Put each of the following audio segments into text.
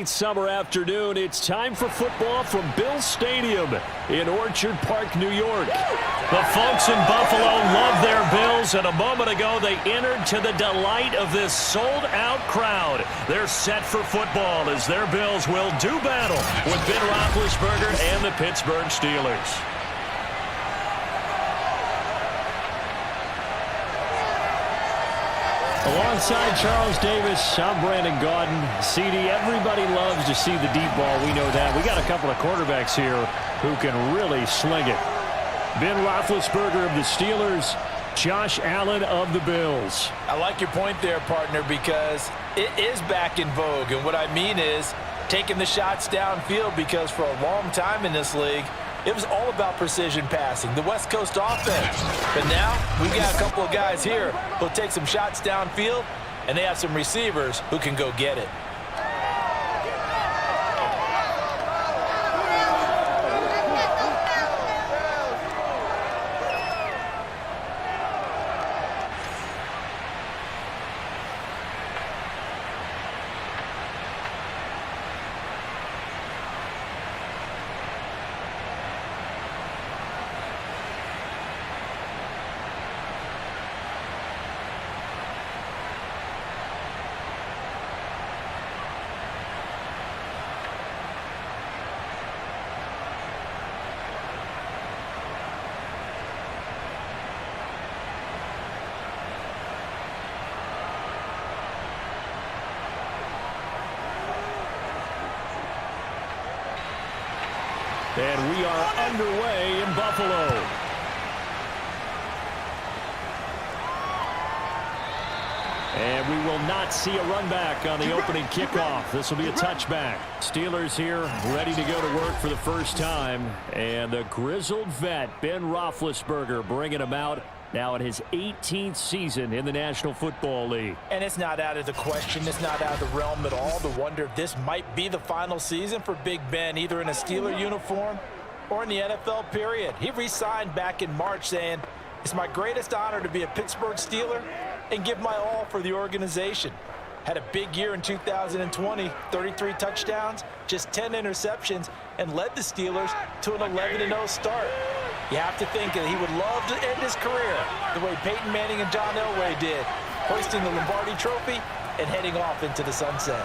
Summer afternoon. It's time for football from Bills Stadium in Orchard Park, New York. The folks in Buffalo love their Bills, and a moment ago they entered to the delight of this sold-out crowd. They're set for football as their Bills will do battle with Ben Roethlisberger and the Pittsburgh Steelers. Alongside Charles Davis, I'm Brandon Gaudin. CD, everybody loves to see the deep ball. We know that. We got a couple of quarterbacks here who can really sling it. Ben Roethlisberger of the Steelers, Josh Allen of the Bills. I like your point there, partner, because it is back in vogue. And what I mean is taking the shots downfield, because for a long time in this league, it was all about precision passing, the West Coast offense. But now we've got a couple of guys here who'll take some shots downfield, and they have some receivers who can go get it. And we are underway in Buffalo. And we will not see a run back on the opening kickoff. This will be a touchback. Steelers here ready to go to work for the first time. And the grizzled vet, Ben Roethlisberger, bringing him out now in his 18th season in the National Football League. And it's not out of the question. It's not out of the realm at all to wonder if this might be the final season for Big Ben, either in a Steeler uniform or in the NFL period. He re-signed back in March saying, "It's my greatest honor to be a Pittsburgh Steeler and give my all for the organization." Had a big year in 2020, 33 touchdowns, just 10 interceptions, and led the Steelers to an 11-0 start. You have to think that he would love to end his career the way Peyton Manning and John Elway did, hoisting the Lombardi Trophy and heading off into the sunset.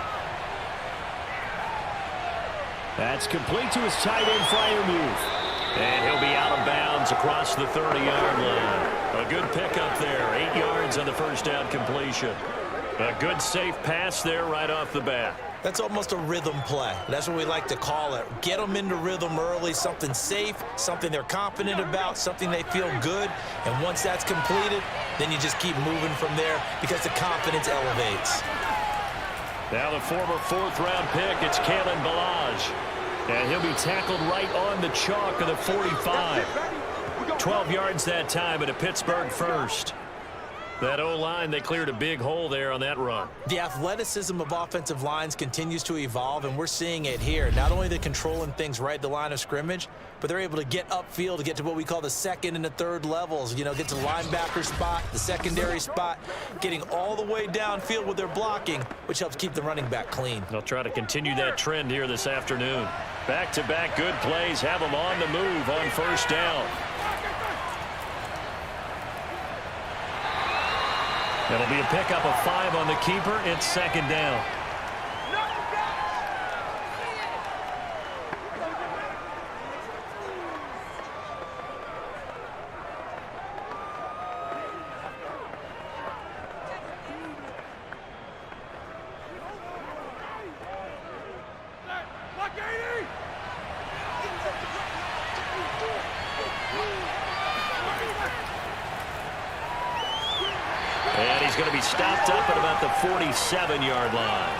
That's complete to his tight end, Freiermuth. And he'll be out of bounds across the 30-yard line. A good pickup there, 8 yards on the first down completion. A good safe pass there right off the bat. That's almost a rhythm play. That's what we like to call it. Get them into rhythm early, something safe, something they're confident about, something they feel good. And once that's completed, then you just keep moving from there because the confidence elevates. Now the former fourth-round pick, it's Kalen Ballage. And he'll be tackled right on the chalk of the 45. 12 yards that time at a Pittsburgh first. That O-line, they cleared a big hole there on that run. The athleticism of offensive lines continues to evolve, and we're seeing it here. Not only they're controlling things right at the line of scrimmage, but they're able to get upfield to get to what we call the second and the third levels. You know, get to the linebacker spot, the secondary spot, getting all the way downfield with their blocking, which helps keep the running back clean. They'll try to continue that trend here this afternoon. Back-to-back good plays have them on the move on first down. It'll be a pickup of 5 on the keeper. It's second down. And he's going to be stopped up at about the 47-yard line.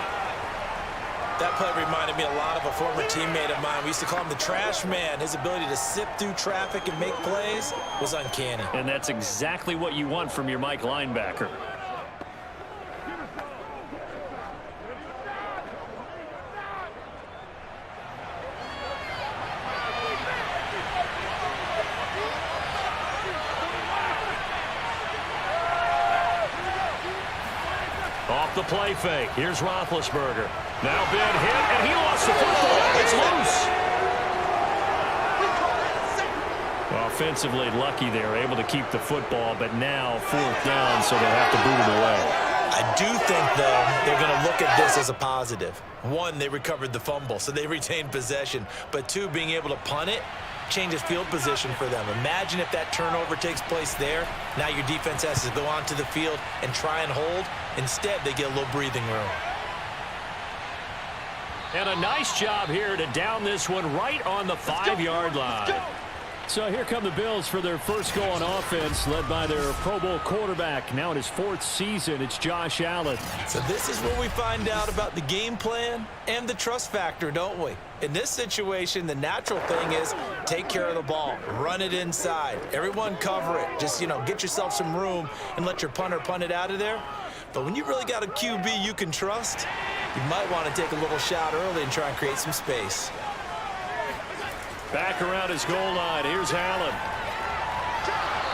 That play reminded me a lot of a former teammate of mine. We used to call him the trash man. His ability to sift through traffic and make plays was uncanny. And that's exactly what you want from your Mike linebacker. Off the play fake. Here's Roethlisberger. Now Ben hit, and he defensively lucky there, able to keep the football, but now 4th down, so they'll have to boot it away. I do think, though, they're going to look at this as a positive. 1, they recovered the fumble, so they retained possession. But 2, being able to punt it changes field position for them. Imagine if that turnover takes place there. Now your defense has to go onto the field and try and hold. Instead, they get a little breathing room. And a nice job here to down this one right on the 5-yard line. So here come the Bills for their first go on offense, led by their Pro Bowl quarterback. Now in his 4th season, it's Josh Allen. So this is where we find out about the game plan and the trust factor, don't we? In this situation, the natural thing is take care of the ball, run it inside. Everyone cover it. Just, get yourself some room and let your punter punt it out of there. But when you really got a QB you can trust, you might want to take a little shot early and try and create some space. Back around his goal line. Here's Allen.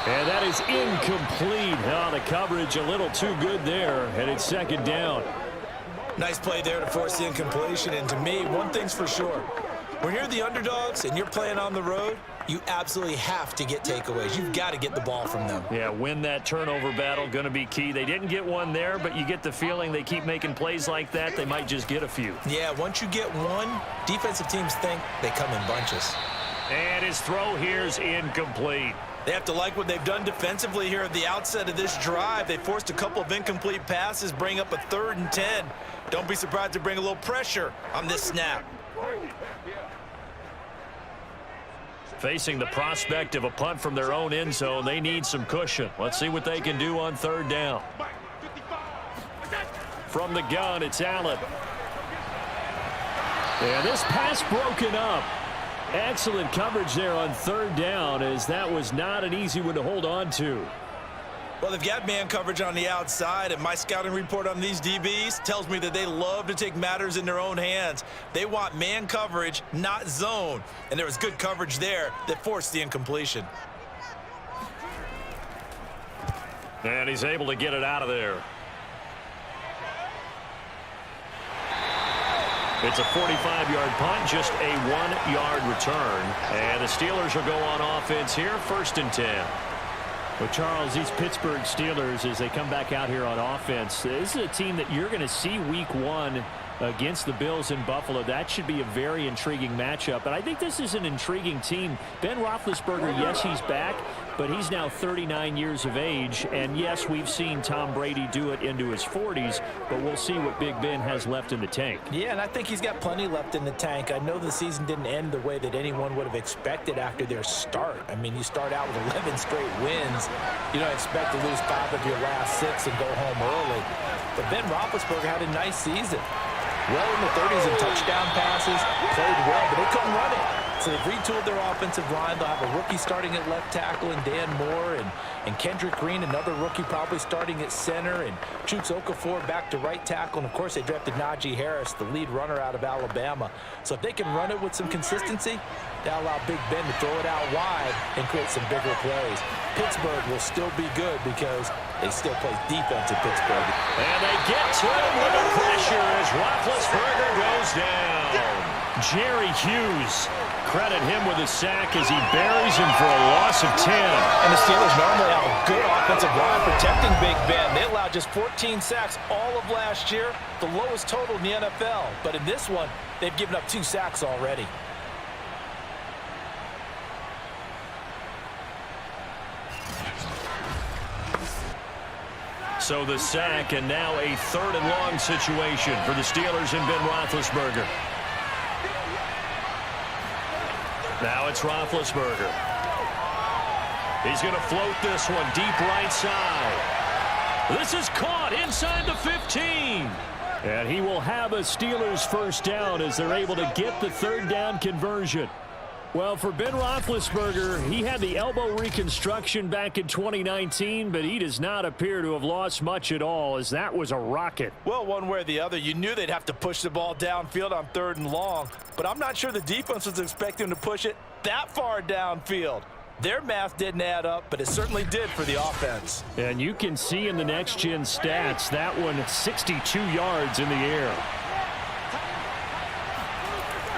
And that is incomplete. Oh, the coverage a little too good there. And it's 2nd down. Nice play there to force the incompletion. And to me, one thing's for sure. When you're the underdogs and you're playing on the road, you absolutely have to get takeaways. You've got to get the ball from them. Yeah, win that turnover battle, going to be key. They didn't get one there, but you get the feeling they keep making plays like that, they might just get a few. Yeah, once you get one, defensive teams think they come in bunches. And his throw here's incomplete. They have to like what they've done defensively here at the outset of this drive. They forced a couple of incomplete passes, bring up a 3rd and 10. Don't be surprised to bring a little pressure on this snap. Facing the prospect of a punt from their own end zone, they need some cushion. Let's see what they can do on 3rd down. From the gun, it's Allen. And this pass broken up. Excellent coverage there on 3rd down, as that was not an easy one to hold on to. Well, they've got man coverage on the outside, and my scouting report on these DBs tells me that they love to take matters in their own hands. They want man coverage, not zone. And there was good coverage there that forced the incompletion. And he's able to get it out of there. It's a 45-yard punt, just a 1-yard return. And the Steelers will go on offense here, 1st and 10. Well, Charles, these Pittsburgh Steelers, as they come back out here on offense, this is a team that you're going to see week 1 against the Bills in Buffalo. That should be a very intriguing matchup. And I think this is an intriguing team. Ben Roethlisberger, yes, he's back, but he's now 39 years of age. And, yes, we've seen Tom Brady do it into his 40s, but we'll see what Big Ben has left in the tank. Yeah, and I think he's got plenty left in the tank. I know the season didn't end the way that anyone would have expected after their start. I mean, you start out with 11 straight wins. You don't expect to lose 5 of your last 6 and go home early. But Ben Roethlisberger had a nice season. Well in the 30s in touchdown passes, played well, but they couldn't run it. So they've retooled their offensive line. They'll have a rookie starting at left tackle in Dan Moore, and Kendrick Green, another rookie probably starting at center, and Chooks Okafor back to right tackle. And, of course, they drafted Najee Harris, the lead runner out of Alabama. So if they can run it with some consistency, they'll allow Big Ben to throw it out wide and create some bigger plays. Pittsburgh will still be good because they still play defense at Pittsburgh. And they get to him with the pressure as Roethlisberger goes down. Jerry Hughes, credit him with a sack as he buries him for a loss of 10. And the Steelers normally have a good offensive line protecting Big Ben. They allowed just 14 sacks all of last year, the lowest total in the NFL. But in this one, they've given up 2 sacks already. So the sack, and now a 3rd and long situation for the Steelers and Ben Roethlisberger. Now it's Roethlisberger. He's going to float this one deep right side. This is caught inside the 15. And he will have a Steelers 1st down as they're able to get the 3rd down conversion. Well, for Ben Roethlisberger, he had the elbow reconstruction back in 2019, but he does not appear to have lost much at all, as that was a rocket. Well, one way or the other, you knew they'd have to push the ball downfield on 3rd and long, but I'm not sure the defense was expecting to push it that far downfield. Their math didn't add up, but it certainly did for the offense. And you can see in the next-gen stats, that one 62 yards in the air.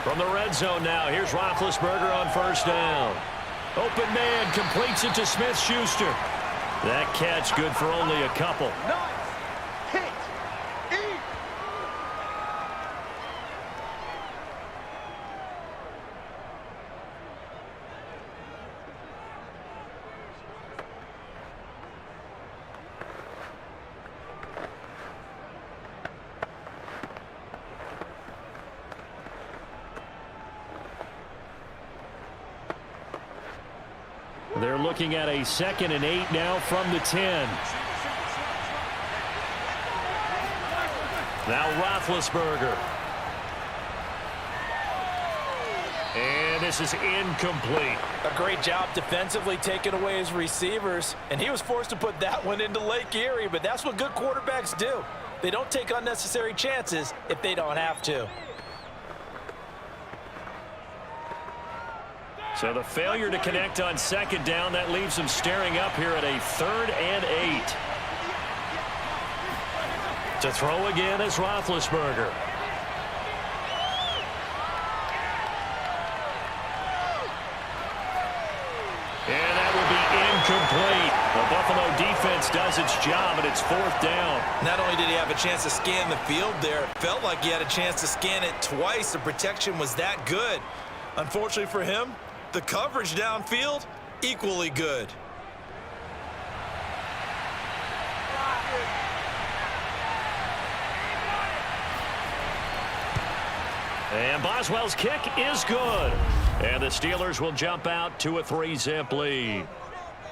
From the red zone now, here's Roethlisberger on 1st down. Open man completes it to Smith-Schuster. That catch good for only a couple. They're looking at a 2nd and 8 now from the 10. Now Roethlisberger. And this is incomplete. A great job defensively taking away his receivers, and he was forced to put that one into Lake Erie, but that's what good quarterbacks do. They don't take unnecessary chances if they don't have to. So the failure to connect on 2nd down, that leaves them staring up here at a 3rd and 8. To throw again is Roethlisberger. And that will be incomplete. The Buffalo defense does its job, and it's 4th down. Not only did he have a chance to scan the field there, it felt like he had a chance to scan it twice. The protection was that good. Unfortunately for him, the coverage downfield, equally good. And Boswell's kick is good. And the Steelers will jump out to a 3-zip lead.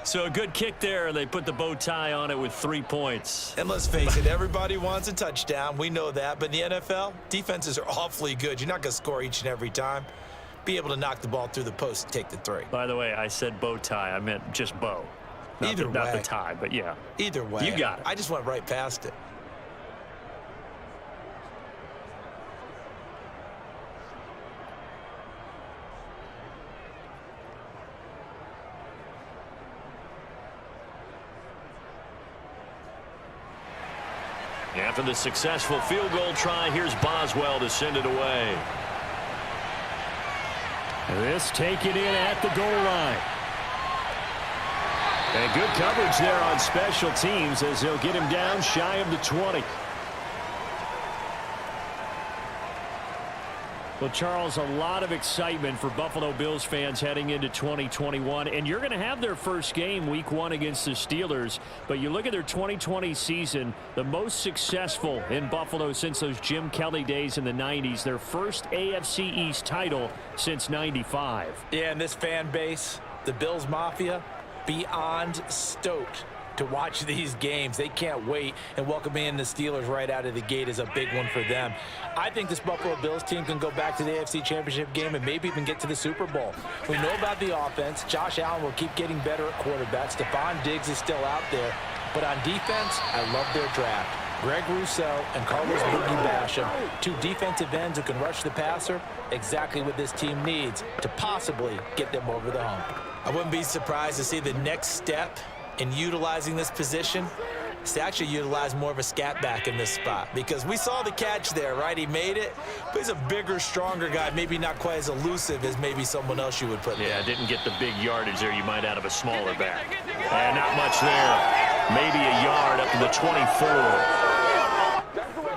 So a good kick there, and they put the bow tie on it with 3 points. And let's face it, everybody wants a touchdown. We know that. But in the NFL, defenses are awfully good. You're not going to score each and every time. Be able to knock the ball through the post and take the 3. By the way, I said bow tie. I meant just bow. Not the tie, but yeah. Either way. You got it. I just went right past it. After the successful field goal try, here's Boswell to send it away. This taken in at the goal line. And good coverage there on special teams as they'll get him down shy of the 20. Well, Charles, a lot of excitement for Buffalo Bills fans heading into 2021. And you're going to have their first game week 1 against the Steelers. But you look at their 2020 season, the most successful in Buffalo since those Jim Kelly days in the 90s. Their first AFC East title since 95. Yeah, and this fan base, the Bills Mafia, beyond stoked to watch these games. They can't wait, and welcoming in the Steelers right out of the gate is a big one for them. I think this Buffalo Bills team can go back to the AFC Championship game and maybe even get to the Super Bowl. We know about the offense. Josh Allen will keep getting better at quarterback. Stephon Diggs is still out there. But on defense, I love their draft. Greg Rousseau and Carlos Boogie Basham, 2 defensive ends who can rush the passer, exactly what this team needs to possibly get them over the hump. I wouldn't be surprised to see the next step in utilizing this position is to actually utilize more of a scat back in this spot, because we saw the catch there, right? He made it, but he's a bigger, stronger guy, maybe not quite as elusive as maybe someone else you would put there. Yeah, didn't get the big yardage there you might out of a smaller back. And not much there. Maybe a yard up to the 24.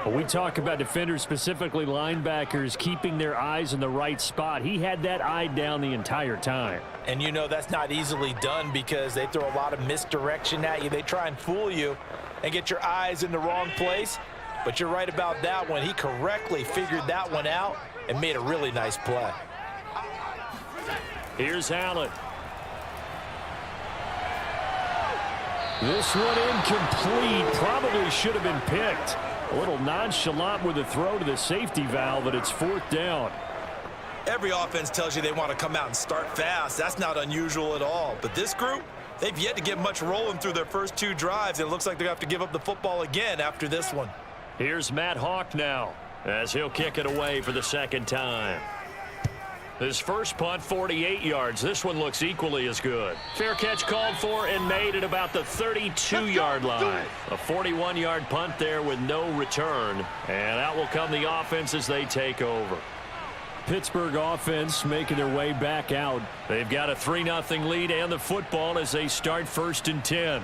Well, we talk about defenders, specifically linebackers, keeping their eyes in the right spot. He had that eye down the entire time. And you know that's not easily done because they throw a lot of misdirection at you. They try and fool you and get your eyes in the wrong place. But you're right about that one. He correctly figured that one out and made a really nice play. Here's Allen. This one incomplete. Probably should have been picked. A little nonchalant with the throw to the safety valve, but it's 4th down. Every offense tells you they want to come out and start fast. That's not unusual at all. But this group, they've yet to get much rolling through their first 2 drives. It looks like they're going to have to give up the football again after this one. Here's Matt Hawk now as he'll kick it away for the 2nd time. His first punt, 48 yards. This one looks equally as good. Fair catch called for and made at about the 32-yard line. A 41-yard punt there with no return. And out will come the offense as they take over. Pittsburgh offense making their way back out. They've got a 3-0 lead and the football as they start 1st and 10.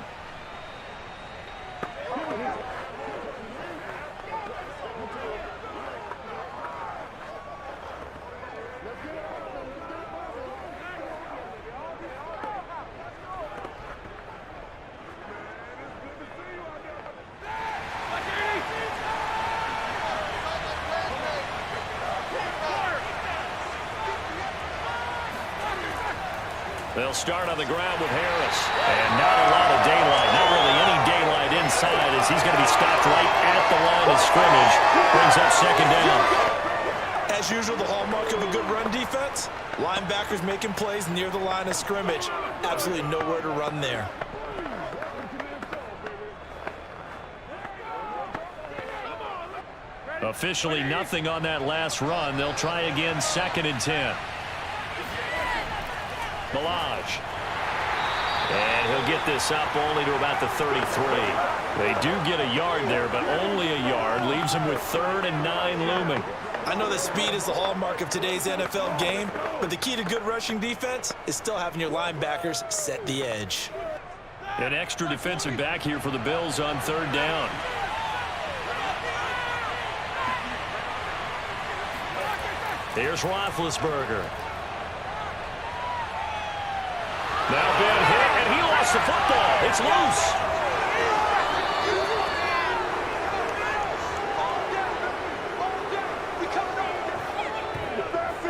They'll start on the ground with Harris. And not a lot of daylight. Not really any daylight inside as he's going to be stopped right at the line of scrimmage. Brings up 2nd down. As usual, the hallmark of a good run defense, linebackers making plays near the line of scrimmage. Absolutely nowhere to run there. Officially nothing on that last run. They'll try again 2nd and 10. Balaj. And he'll get this up only to about the 33. They do get a yard there, but only a yard. Leaves them with 3rd and 9 looming. I know that speed is the hallmark of today's NFL game, but the key to good rushing defense is still having your linebackers set the edge. An extra defensive back here for the Bills on 3rd down. Here's Roethlisberger. Now Ben hit, and he lost the football. It's loose.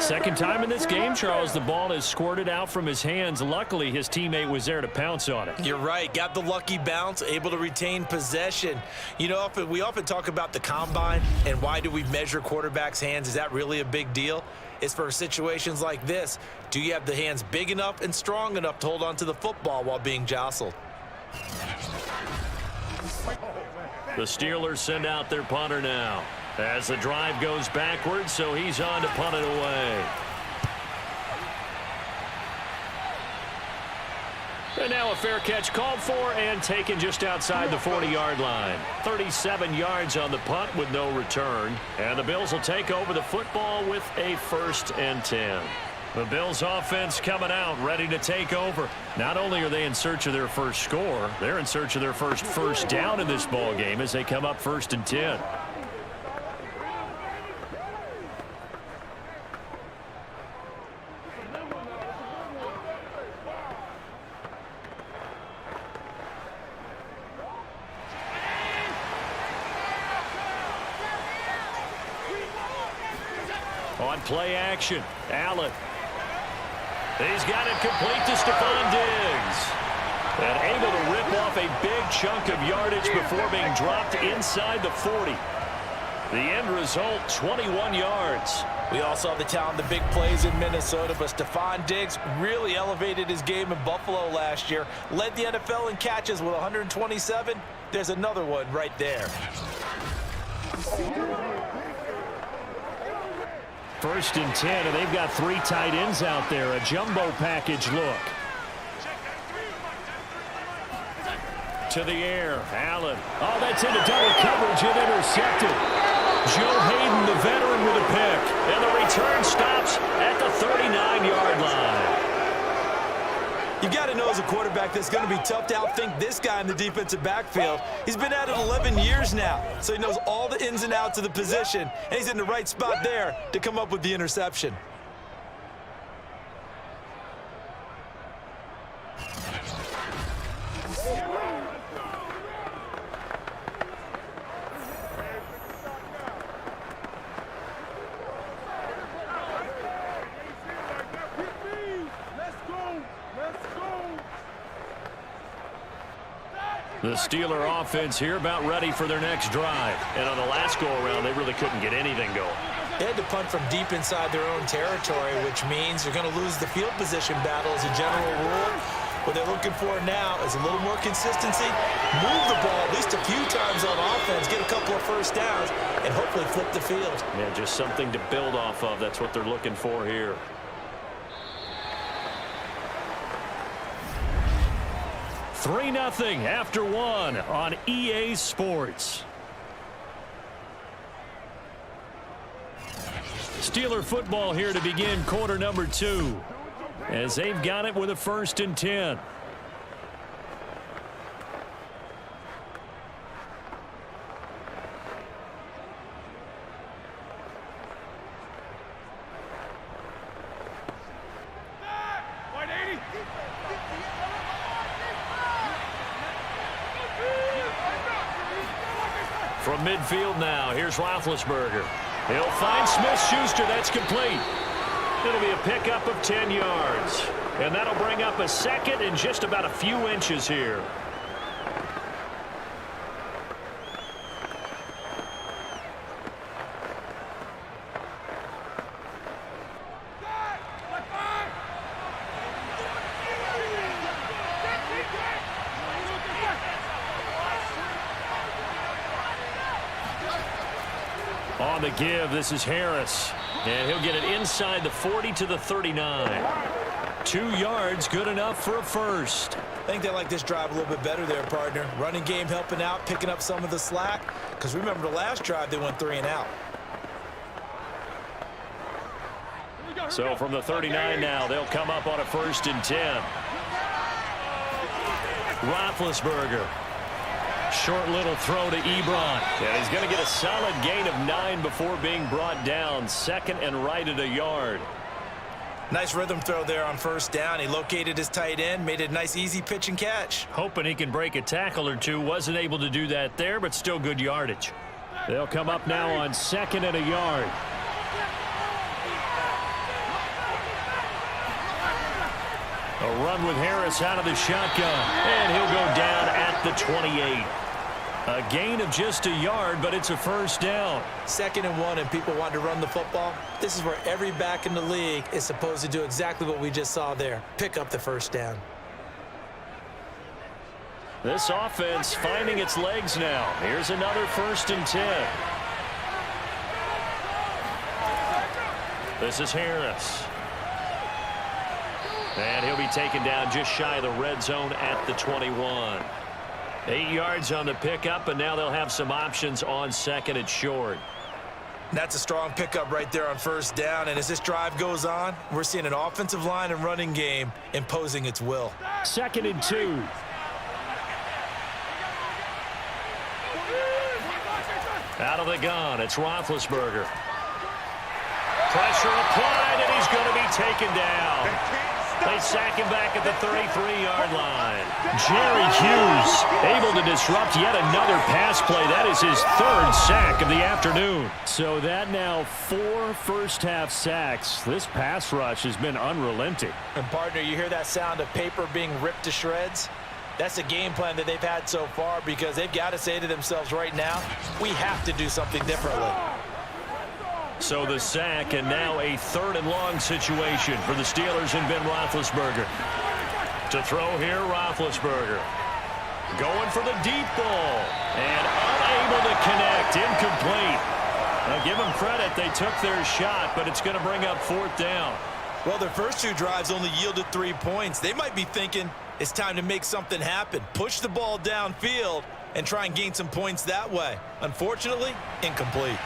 Second time in this game, Charles, the ball is squirted out from his hands. Luckily, his teammate was there to pounce on it. You're right. Got the lucky bounce, able to retain possession. You know, we often talk about the combine and why do we measure quarterbacks' hands. Is that really a big deal? It's for situations like this. Do you have the hands big enough and strong enough to hold on to the football while being jostled? The Steelers send out their punter now as the drive goes backwards, so he's on to punt it away. And now a fair catch called for and taken just outside the 40-yard line. 37 yards on the punt with no return. And the Bills will take over the football with a 1st and 10. The Bills offense coming out, ready to take over. Not only are they in search of their first score, they're in search of their first down in this ball game as they come up 1st and 10. On play action, Allen. He's got it complete to Stephon Diggs. And able to rip off a big chunk of yardage before being dropped inside the 40. The end result, 21 yards. We all saw the talent, the big plays in Minnesota, but Stephon Diggs really elevated his game in Buffalo last year. Led the NFL in catches with 127. There's another one right there. 1st and 10, and they've got 3 tight ends out there. A jumbo package look. To the air, Allen. Oh, that's into double coverage and intercepted. Joe Hayden, the veteran, with a pick. And the return stops at the 39-yard line. You got to know as a quarterback that's going to be tough to outthink this guy in the defensive backfield. He's been at it 11 years now, so he knows all the ins and outs of the position, and he's in the right spot there to come up with the interception. The Steeler offense here about ready for their next drive. And on the last go-around, they really couldn't get anything going. They had to punt from deep inside their own territory, which means they're going to lose the field position battle as a general rule. What they're looking for now is a little more consistency, move the ball at least a few times on offense, get a couple of first downs, and hopefully flip the field. Yeah, just something to build off of. That's what they're looking for here. 3-0 after 1 on EA Sports. Steeler football here to begin quarter number 2. As they've got it with a 1st and 10. From midfield now, here's Roethlisberger. He'll find Smith-Schuster. That's complete. It'll be a pickup of 10 yards. And that'll bring up a 2nd and just about a few inches here. On the give, this is Harris. And he'll get it inside the 40 to the 39. 2 yards, good enough for a 1st. I think they like this drive a little bit better there, partner. Running game helping out, picking up some of the slack. Because remember the last drive, they went 3 and out. So from the 39 now, they'll come up on a 1st and 10. Roethlisberger. Short little throw to Ebron. And he's going to get a solid gain of 9 before being brought down. 2nd and right at a yard. Nice rhythm throw there on 1st down. He located his tight end, made it a nice easy pitch and catch. Hoping he can break a tackle or two. Wasn't able to do that there, but still good yardage. They'll come up now on 2nd and a yard. A run with Harris out of the shotgun. And he'll go down at the 28. A gain of just a yard, but it's a 1st down. 2nd and 1, and people want to run the football. This is where every back in the league is supposed to do exactly what we just saw there. Pick up the 1st down. This offense finding its legs now. Here's another 1st and 10. This is Harris. And he'll be taken down just shy of the red zone at the 21. 8 yards on the pickup, and now they'll have some options on 2nd and short. That's a strong pickup right there on 1st down, and as this drive goes on, we're seeing an offensive line and running game imposing its will. 2nd and 2. Out of the gun, it's Roethlisberger. Pressure applied, and he's going to be taken down. They sack him back at the 33-yard line. Jerry Hughes able to disrupt yet another pass play. That is his 3rd sack of the afternoon. So that now 4 first-half sacks. This pass rush has been unrelenting. And, partner, you hear that sound of paper being ripped to shreds? That's the game plan that they've had so far because they've got to say to themselves right now, we have to do something differently. So the sack, and now a 3rd and long situation for the Steelers and Ben Roethlisberger. To throw here, Roethlisberger. Going for the deep ball. And unable to connect. Incomplete. Now give them credit. They took their shot, but it's going to bring up 4th down. Well, their first 2 drives only yielded 3 points. They might be thinking it's time to make something happen. Push the ball downfield and try and gain some points that way. Unfortunately, incomplete.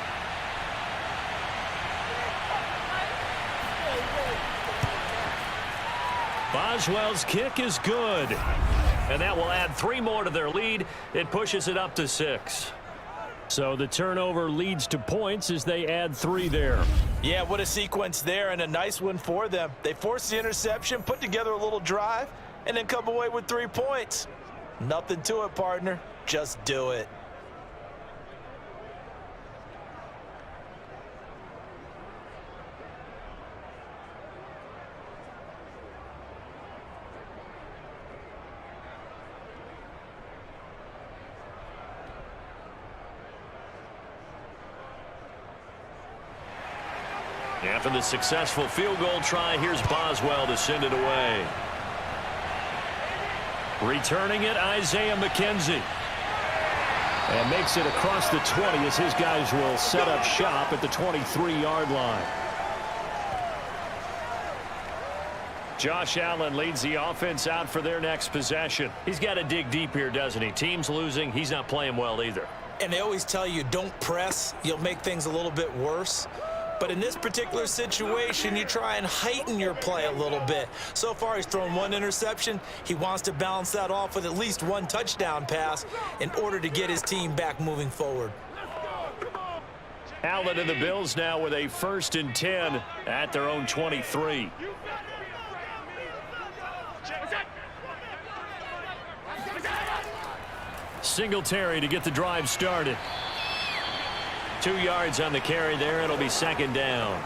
Boswell's kick is good. And that will add 3 more to their lead. It pushes it up to 6. So the turnover leads to points as they add 3 there. Yeah, what a sequence there, and a nice one for them. They forced the interception, put together a little drive, and then come away with 3 points. Nothing to it, partner. Just do it. After the successful field goal try, here's Boswell to send it away. Returning it, Isaiah McKenzie. And makes it across the 20 as his guys will set up shop at the 23-yard line. Josh Allen leads the offense out for their next possession. He's got to dig deep here, doesn't he? Team's losing. He's not playing well either. And they always tell you don't press. You'll make things a little bit worse. But in this particular situation, you try and heighten your play a little bit. So far, he's thrown one interception. He wants to balance that off with at least one touchdown pass in order to get his team back moving forward. Allen and the Bills now with a 1st and 10 at their own 23. Singletary to get the drive started. 2 yards on the carry there. It'll be 2nd down.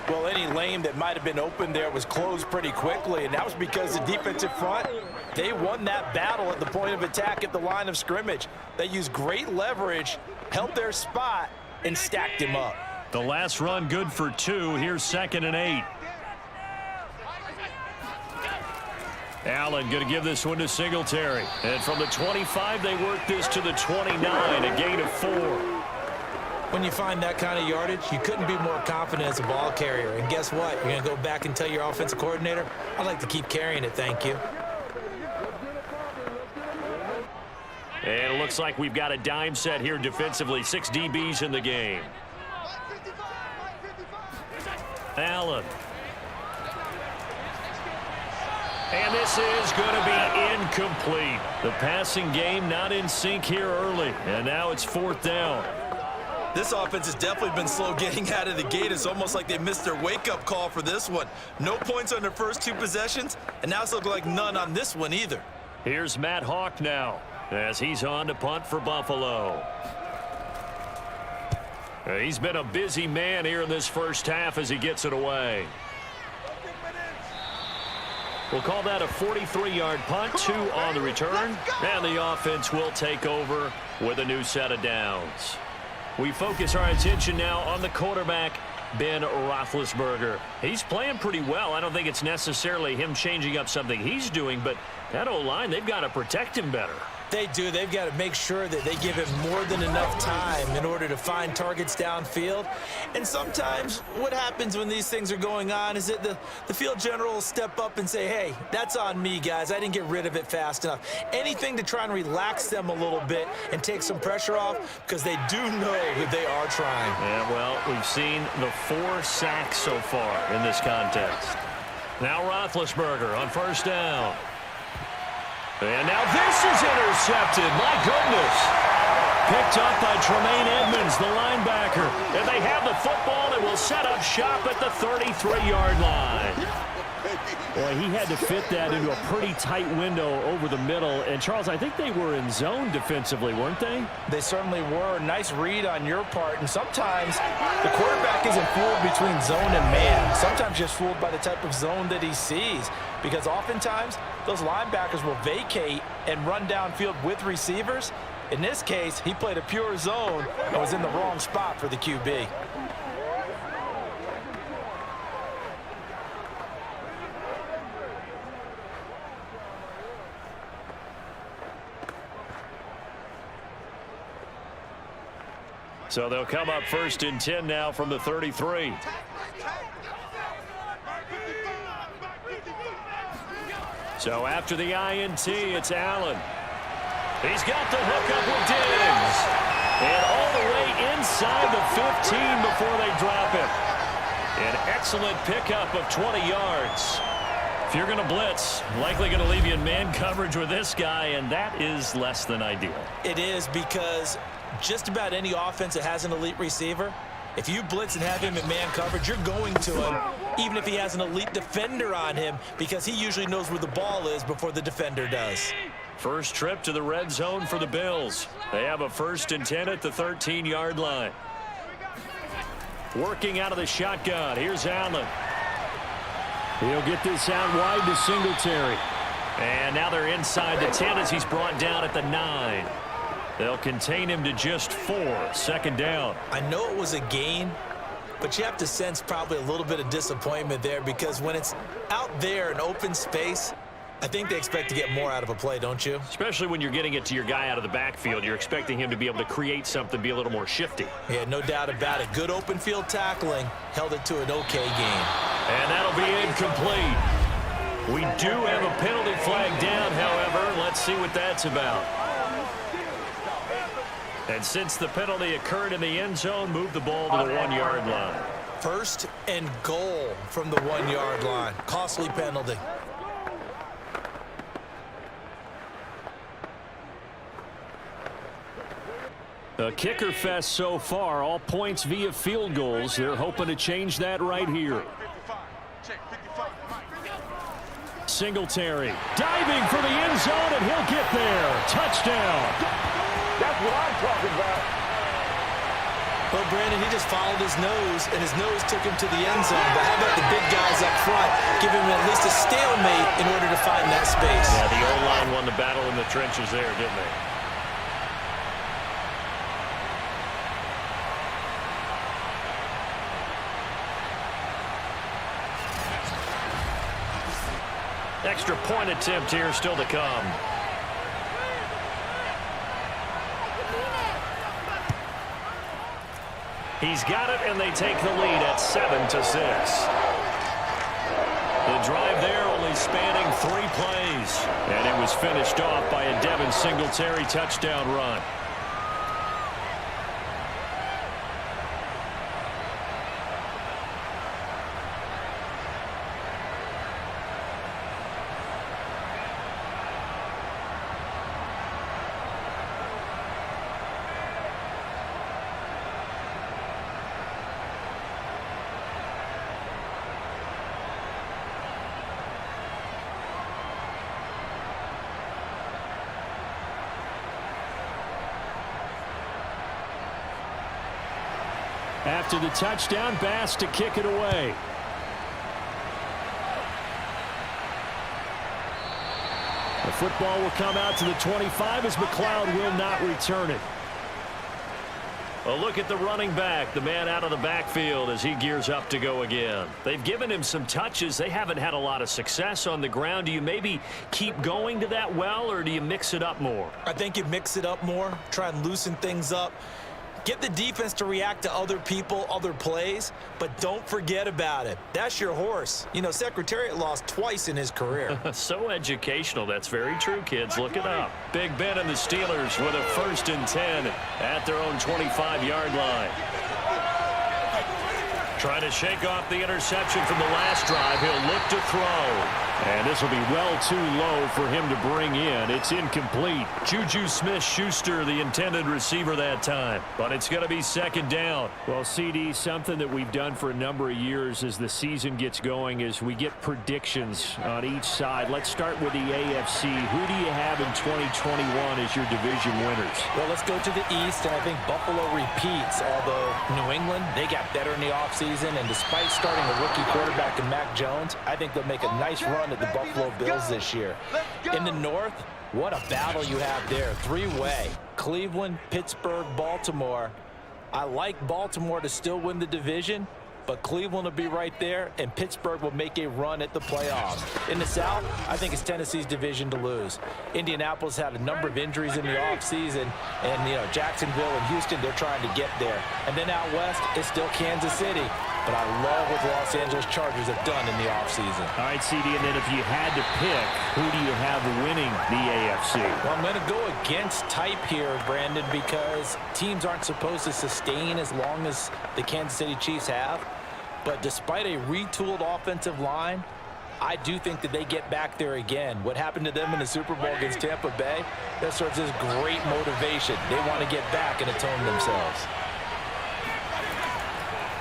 Well, any lane that might have been open there was closed pretty quickly, and that was because the defensive front, they won that battle at the point of attack at the line of scrimmage. They used great leverage, held their spot, and stacked him up. The last run good for 2. Here's 2nd and 8. Allen going to give this one to Singletary. And from the 25, they work this to the 29, a gain of 4. When you find that kind of yardage, you couldn't be more confident as a ball carrier. And guess what? You're going to go back and tell your offensive coordinator, I'd like to keep carrying it, thank you. And it looks like we've got a dime set here defensively. 6 DBs in the game. Allen. And this is going to be incomplete. The passing game not in sync here early. And now it's 4th down. This offense has definitely been slow getting out of the gate. It's almost like they missed their wake-up call for this one. No points on their first 2 possessions, and now it's looking like none on this one either. Here's Matt Hawk now as he's on to punt for Buffalo. He's been a busy man here in this first half as he gets it away. We'll call that a 43-yard punt, 2 on the return, and the offense will take over with a new set of downs. We focus our attention now on the quarterback, Ben Roethlisberger. He's playing pretty well. I don't think it's necessarily him changing up something he's doing, but that O-line, they've got to protect him better. They do. They've got to make sure that they give him more than enough time in order to find targets downfield. And sometimes what happens when these things are going on is that the field general will step up and say, hey, that's on me, guys. I didn't get rid of it fast enough. Anything to try and relax them a little bit and take some pressure off because they do know that they are trying. Yeah, well, we've seen the 4 sacks so far in this contest. Now Roethlisberger on 1st down. And now this is intercepted. My goodness. Picked up by Tremaine Edmonds, the linebacker. And they have the football and will set up shop at the 33-yard line. Boy, he had to fit that into a pretty tight window over the middle. And, Charles, I think they were in zone defensively, weren't they? They certainly were. Nice read on your part. And sometimes the quarterback isn't fooled between zone and man. Sometimes just fooled by the type of zone that he sees. Because oftentimes those linebackers will vacate and run downfield with receivers. In this case, he played a pure zone and was in the wrong spot for the QB. So they'll come up 1st and 10 now from the 33. So after the INT, it's Allen. He's got the hook up with Diggs. And all the way inside the 15 before they drop him. An excellent pickup of 20 yards. If you're going to blitz, likely going to leave you in man coverage with this guy, and that is less than ideal. It is, because just about any offense that has an elite receiver, if you blitz and have him in man coverage, you're going to him, even if he has an elite defender on him, because he usually knows where the ball is before the defender does. First trip to the red zone for the Bills. They have a 1st and 10 at the 13-yard line. Working out of the shotgun. Here's Allen. He'll get this out wide to Singletary. And now they're inside the 10 as he's brought down at the 9. They'll contain him to just 4. 2nd down. I know it was a gain, but you have to sense probably a little bit of disappointment there, because when it's out there in open space, I think they expect to get more out of a play, don't you? Especially when you're getting it to your guy out of the backfield. You're expecting him to be able to create something, be a little more shifty. Yeah, no doubt about it. Good open field tackling. Held it to an okay game. And that'll be incomplete. We do have a penalty flag down, however. Let's see what that's about. And since the penalty occurred in the end zone, move the ball to the 1-yard line. First and goal from the 1-yard line. Costly penalty. A kicker fest so far, all points via field goals. They're hoping to change that right here. Singletary diving for the end zone, and he'll get there. Touchdown. That's what I'm talking about. Well, Brandon, he just followed his nose, and his nose took him to the end zone. But how about the big guys up front, giving him at least a stalemate in order to find that space? Yeah, the O-line won the battle in the trenches there, didn't they? Extra point attempt here still to come. He's got it, and they take the lead at 7-6. The drive there only spanning 3 plays. And it was finished off by a Devin Singletary touchdown run. After the touchdown, Bass to kick it away. The football will come out to the 25 as McLeod will not return it. A look at the running back, the man out of the backfield as he gears up to go again. They've given him some touches. They haven't had a lot of success on the ground. Do you maybe keep going to that well, or do you mix it up more? I think you mix it up more, try and loosen things up. Get the defense to react to other people, other plays, but don't forget about it. That's your horse. You know, Secretariat lost twice in his career. So educational. That's very true, kids. Look it up. Big Ben and the Steelers with a 1st and 10 at their own 25-yard line. Trying to shake off the interception from the last drive. He'll look to throw. And this will be well too low for him to bring in. It's incomplete. Juju Smith-Schuster, the intended receiver that time. But it's going to be 2nd down. Well, CD, something that we've done for a number of years as the season gets going is we get predictions on each side. Let's start with the AFC. Who do you have in 2021 as your division winners? Well, let's go to the East, and I think Buffalo repeats, although New England, they got better in the offseason, and despite starting a rookie quarterback in Mac Jones, I think they'll make a nice run at the Buffalo Bills this year. In the North, what a battle you have there. 3-way. Cleveland, Pittsburgh, Baltimore. I like Baltimore to still win the division, but Cleveland will be right there, and Pittsburgh will make a run at the playoffs. In the South, I think it's Tennessee's division to lose. Indianapolis had a number of injuries in the offseason, and, you know, Jacksonville and Houston, they're trying to get there. And then out west, it's still Kansas City. But I love what the Los Angeles Chargers have done in the offseason. All right, CD, and then if you had to pick, who do you have winning the AFC? Well, I'm going to go against type here, Brandon, because teams aren't supposed to sustain as long as the Kansas City Chiefs have. But despite a retooled offensive line, I do think that they get back there again. What happened to them in the Super Bowl against Tampa Bay, that serves as great motivation. They want to get back and atone themselves.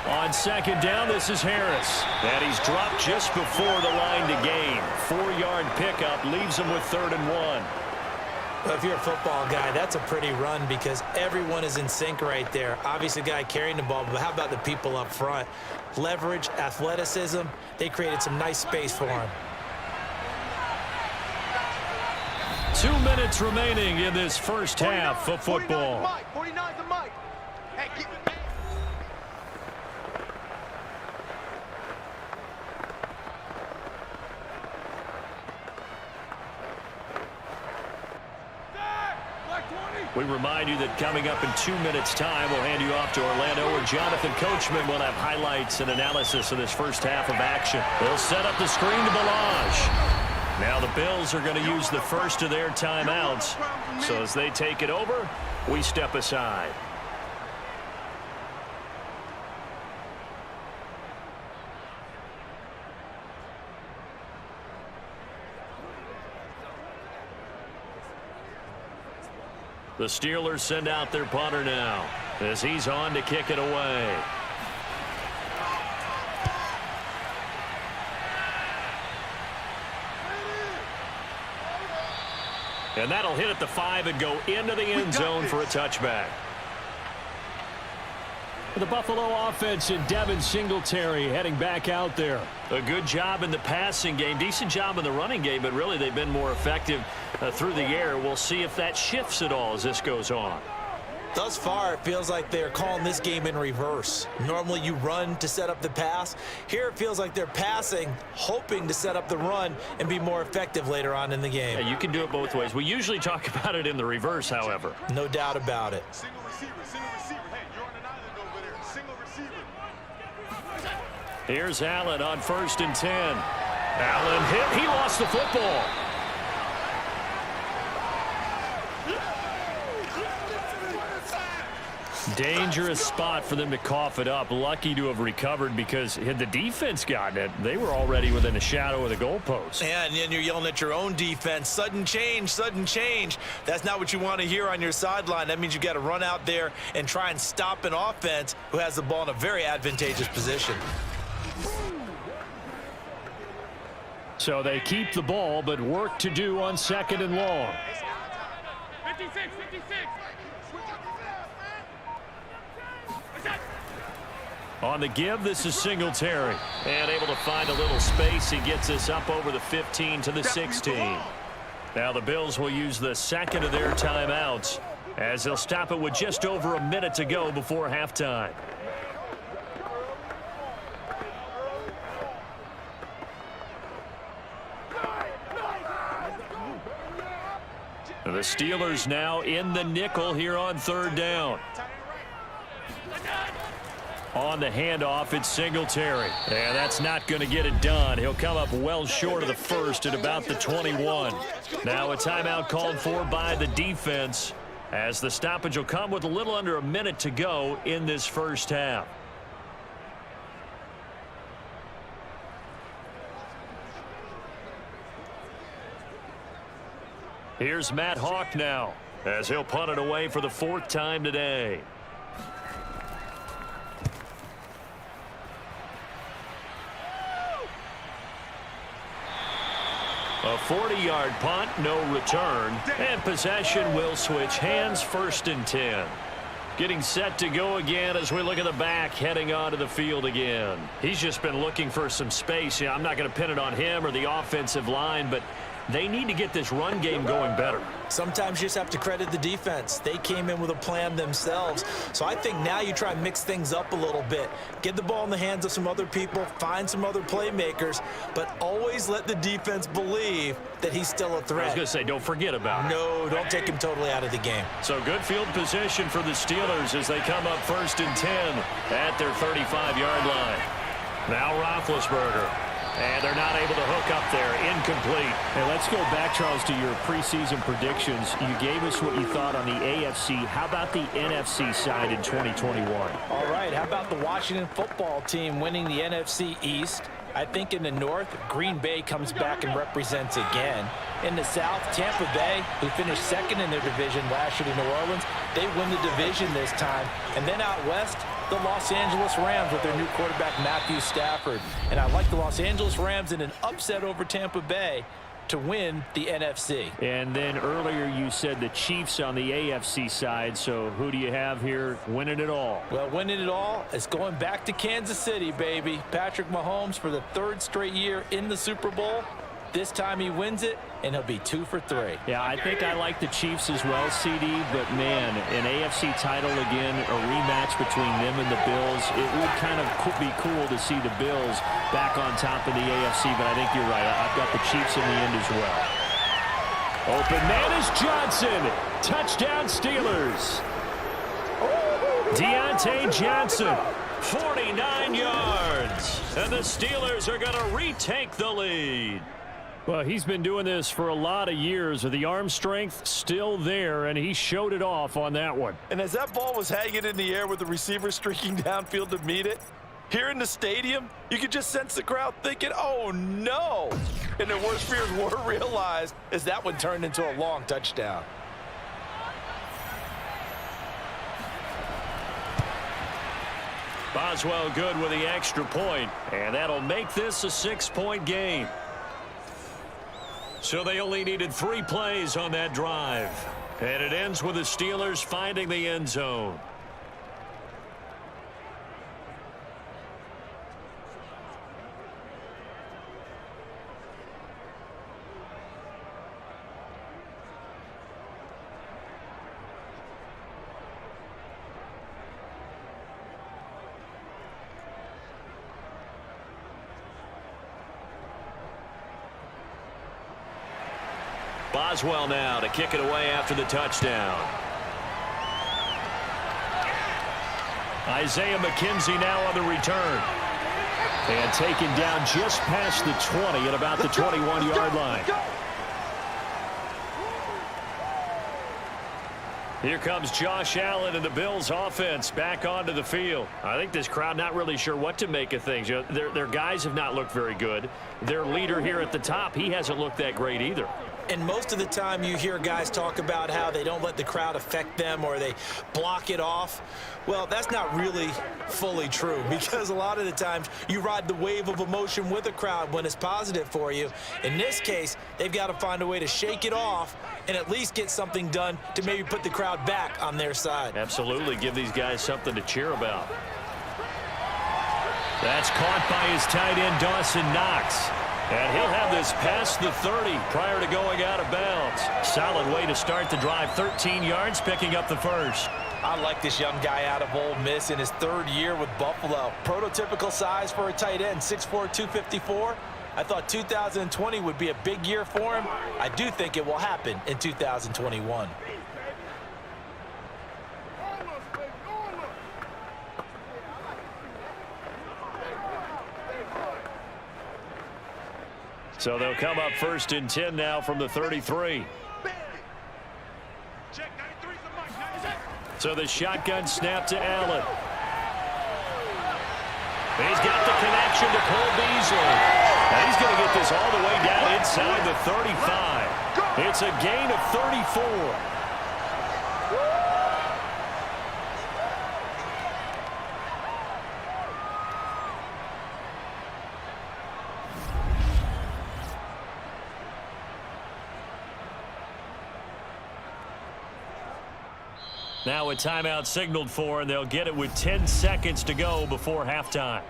On 2nd down, this is Harris. And he's dropped just before the line to gain. 4-yard pickup leaves him with 3rd and 1. Well, if you're a football guy, that's a pretty run because everyone is in sync right there. Obviously, the guy carrying the ball, but how about the people up front? Leverage, athleticism, they created some nice space for him. 2 minutes remaining in this first half of football. 49's the mic. Hey, keep it. We remind you that coming up in 2 minutes' time, we'll hand you off to Orlando, where Jonathan Coachman will have highlights and analysis of this first half of action. They'll set up the screen to Balaj. Now the Bills are going to use the first of their timeouts. So as they take it over, we step aside. The Steelers send out their punter now as he's on to kick it away. And that'll hit at the 5 and go into the end zone for a touchback. The Buffalo offense and Devin Singletary heading back out there. A good job in the passing game, decent job in the running game, but really they've been more effective through the air. We'll see if that shifts at all as this goes on. Thus far, it feels like they're calling this game in reverse. Normally you run to set up the pass. Here it feels like they're passing, hoping to set up the run and be more effective later on in the game. Yeah, you can do it both ways. We usually talk about it in the reverse, however. No doubt about it. Single receiver, single receiver. Hey, you're on an island over there. Single receiver. Here's Allen on 1st and 10. Allen hit. He lost the football. Dangerous spot for them to cough it up. Lucky to have recovered because had the defense gotten it, they were already within a shadow of the goalpost. Yeah, and then you're yelling at your own defense. Sudden change, sudden change. That's not what you want to hear on your sideline. That means you got to run out there and try and stop an offense who has the ball in a very advantageous position. So they keep the ball, but work to do on 2nd and long. 56, 56. On the give, this is Singletary. And able to find a little space. He gets us up over the 15 to the 16. Now the Bills will use the second of their timeouts as they'll stop it with just over a minute to go before halftime. The Steelers now in the nickel here on 3rd down. On the handoff, it's Singletary. And that's not going to get it done. He'll come up well short of the first at about the 21. Now a timeout called for by the defense as the stoppage will come with a little under a minute to go in this first half. Here's Matt Hawk now as he'll punt it away for the 4th time today. A 40-yard punt, no return, and possession will switch hands. 1st and 10. Getting set to go again as we look at the back heading onto the field again. He's just been looking for some space. Yeah, I'm not going to pin it on him or the offensive line, but they need to get this run game going better. Sometimes you just have to credit the defense. They came in with a plan themselves. So I think now you try and mix things up a little bit. Get the ball in the hands of some other people, find some other playmakers, but always let the defense believe that he's still a threat. I was going to say, don't forget about it. No, don't take him totally out of the game. So good field position for the Steelers as they come up 1st and 10 at their 35-yard line. Now Roethlisberger. And they're not able to hook up there. Incomplete. Hey, let's go back, Charles, to your preseason predictions. You gave us what you thought on the AFC. How about the NFC side in 2021? All right, how about the Washington football team winning the NFC East? I think in the North, Green Bay comes back and represents again. In the South, Tampa Bay, who finished 2nd in their division last year to New Orleans, they win the division this time. And then out West, the Los Angeles Rams with their new quarterback, Matthew Stafford. And I like the Los Angeles Rams in an upset over Tampa Bay to win the NFC. And then earlier you said the Chiefs on the AFC side, so who do you have here winning it all? Well, winning it all is going back to Kansas City, baby. Patrick Mahomes for the 3rd straight year in the Super Bowl. This time he wins it, and he'll be 2 for 3. Yeah, I think I like the Chiefs as well, CD, but man, an AFC title again, a rematch between them and the Bills. It would kind of be cool to see the Bills back on top of the AFC, but I think you're right. I've got the Chiefs in the end as well. Open man is Johnson. Touchdown Steelers. Deontay Johnson, 49 yards. And the Steelers are going to retake the lead. Well, he's been doing this for a lot of years. The arm strength still there, and he showed it off on that one. And as that ball was hanging in the air with the receiver streaking downfield to meet it, here in the stadium, you could just sense the crowd thinking, oh, no. And their worst fears were realized as that one turned into a long touchdown. Boswell good with the extra point, and that'll make this a 6-point game. So they only needed 3 plays on that drive. And it ends with the Steelers finding the end zone. Boswell now to kick it away after the touchdown. Isaiah McKenzie now on the return. And taken down just past the 20 at about the 21-yard line. Here comes Josh Allen and the Bills offense back onto the field. I think this crowd not really sure what to make of things. You know, their guys have not looked very good. Their leader here at the top, he hasn't looked that great either. And most of the time you hear guys talk about how they don't let the crowd affect them or they block it off. Well, that's not really fully true, because a lot of the times you ride the wave of emotion with a crowd when it's positive for you. In this case, they've got to find a way to shake it off and at least get something done to maybe put the crowd back on their side. Absolutely. Give these guys something to cheer about. That's caught by his tight end, Dawson Knox. And he'll have this past the 30 prior to going out of bounds. Solid way to start the drive. 13 yards, picking up the first. I like this young guy out of Ole Miss in his 3rd year with Buffalo. Prototypical size for a tight end, 6'4", 254. I thought 2020 would be a big year for him. I do think it will happen in 2021. So they'll come up 1st and 10 now from the 33. So the shotgun snap to Allen. He's got the connection to Cole Beasley. And he's going to get this all the way down inside the 35. It's a gain of 34. Now a timeout signaled for, and they'll get it with 10 seconds to go before halftime.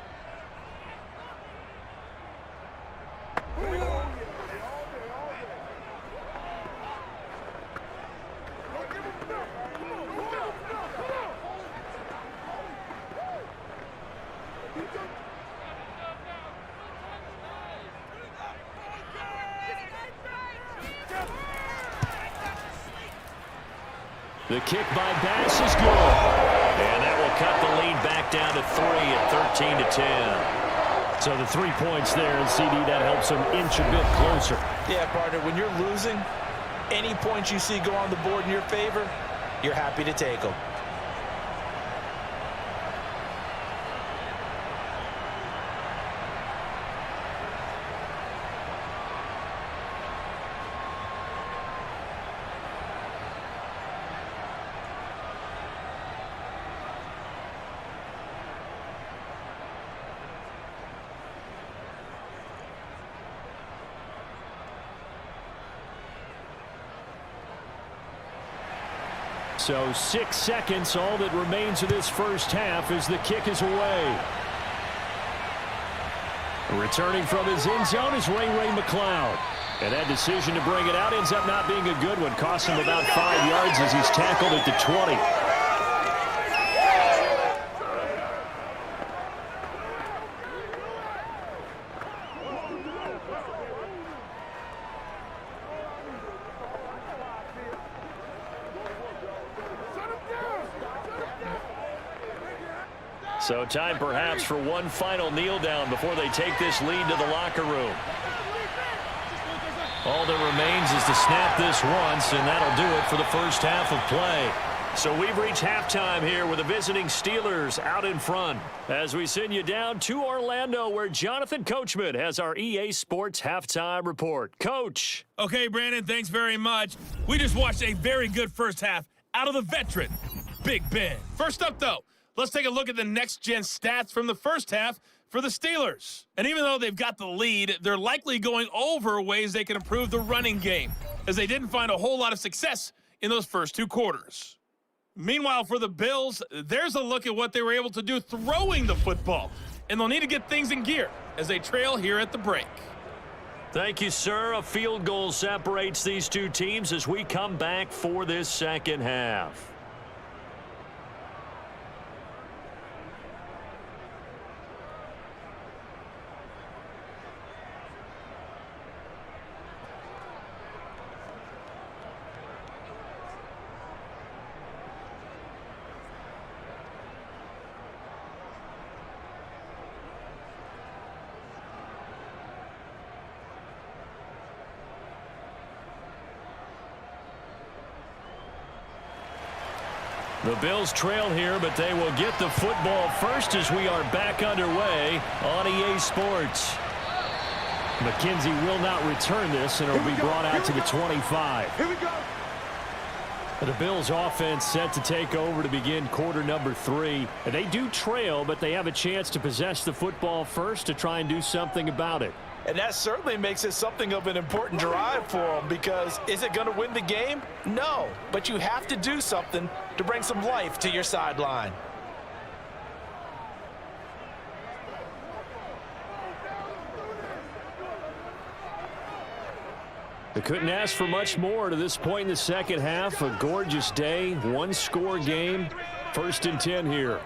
The kick by Bass is good. And that will cut the lead back down to 3 at 13-10. So the 3 points there, and CD, that helps them inch a bit closer. Yeah, partner, when you're losing, any points you see go on the board in your favor, you're happy to take them. So 6 seconds, all that remains of this first half as the kick is away. Returning from his end zone is Ray McLeod. And that decision to bring it out ends up not being a good one. Costs him about 5 yards as he's tackled at the 20. So time perhaps for one final kneel down before they take this lead to the locker room. All that remains is to snap this once, and that'll do it for the first half of play. So we've reached halftime here with the visiting Steelers out in front as we send you down to Orlando, where Jonathan Coachman has our EA Sports halftime report. Coach. Okay, Brandon, thanks very much. We just watched a very good first half out of the veteran, Big Ben. First up, though, let's take a look at the next-gen stats from the first half for the Steelers. And even though they've got the lead, they're likely going over ways they can improve the running game, as they didn't find a whole lot of success in those first 2 quarters. Meanwhile, for the Bills, there's a look at what they were able to do throwing the football, and they'll need to get things in gear as they trail here at the break. Thank you, sir. A field goal separates these two teams as we come back for this second half. The Bills trail here, but they will get the football first as we are back underway on EA Sports. McKenzie will not return this, and it'll be brought out to the 25. Here we go. The Bills offense set to take over to begin quarter number 3. They do trail, but they have a chance to possess the football first to try and do something about it. And that certainly makes it something of an important drive for them, because is it going to win the game? No, but you have to do something to bring some life to your sideline. They couldn't ask for much more to this point in the second half. A gorgeous day, 1-score game. 1st and 10 here.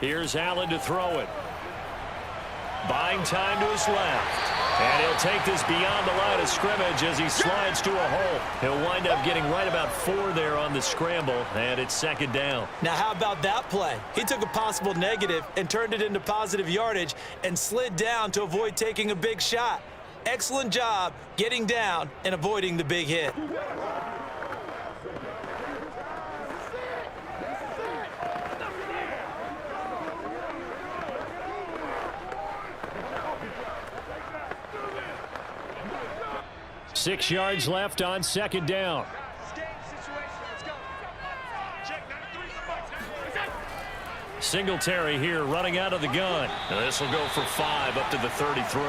Here's Allen to throw it. Buying time to his left. And he'll take this beyond the line of scrimmage as he slides to a hole. He'll wind up getting right about 4 there on the scramble, and it's 2nd down. Now, how about that play? He took a possible negative and turned it into positive yardage and slid down to avoid taking a big shot. Excellent job getting down and avoiding the big hit. Six yards left on 2nd down. Singletary here running out of the gun. This will go for 5 up to the 33.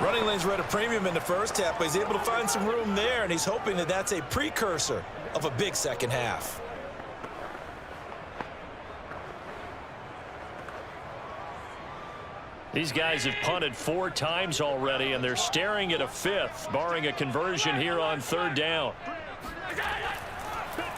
Running lanes were at a premium in the first half, but he's able to find some room there, and he's hoping that that's a precursor of a big second half. These guys have punted 4 times already, and they're staring at a 5th, barring a conversion here on 3rd down.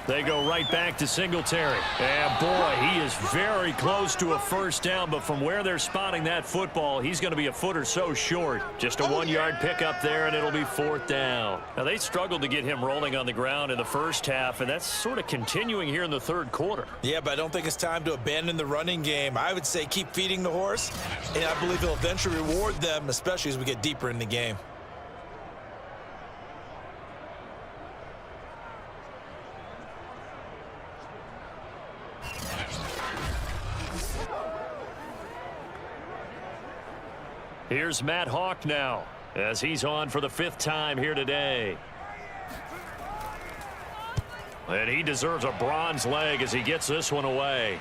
They go right back to Singletary. And boy, he is very close to a 1st down, but from where they're spotting that football, he's going to be a foot or so short. Just a 1-yard pickup there, and it'll be 4th down. Now, they struggled to get him rolling on the ground in the first half, and that's sort of continuing here in the 3rd quarter. Yeah, but I don't think it's time to abandon the running game. I would say keep feeding the horse, and I believe he'll eventually reward them, especially as we get deeper in the game. Here's Matt Hawk now as he's on for the 5th time here today. And he deserves a bronze leg as he gets this one away.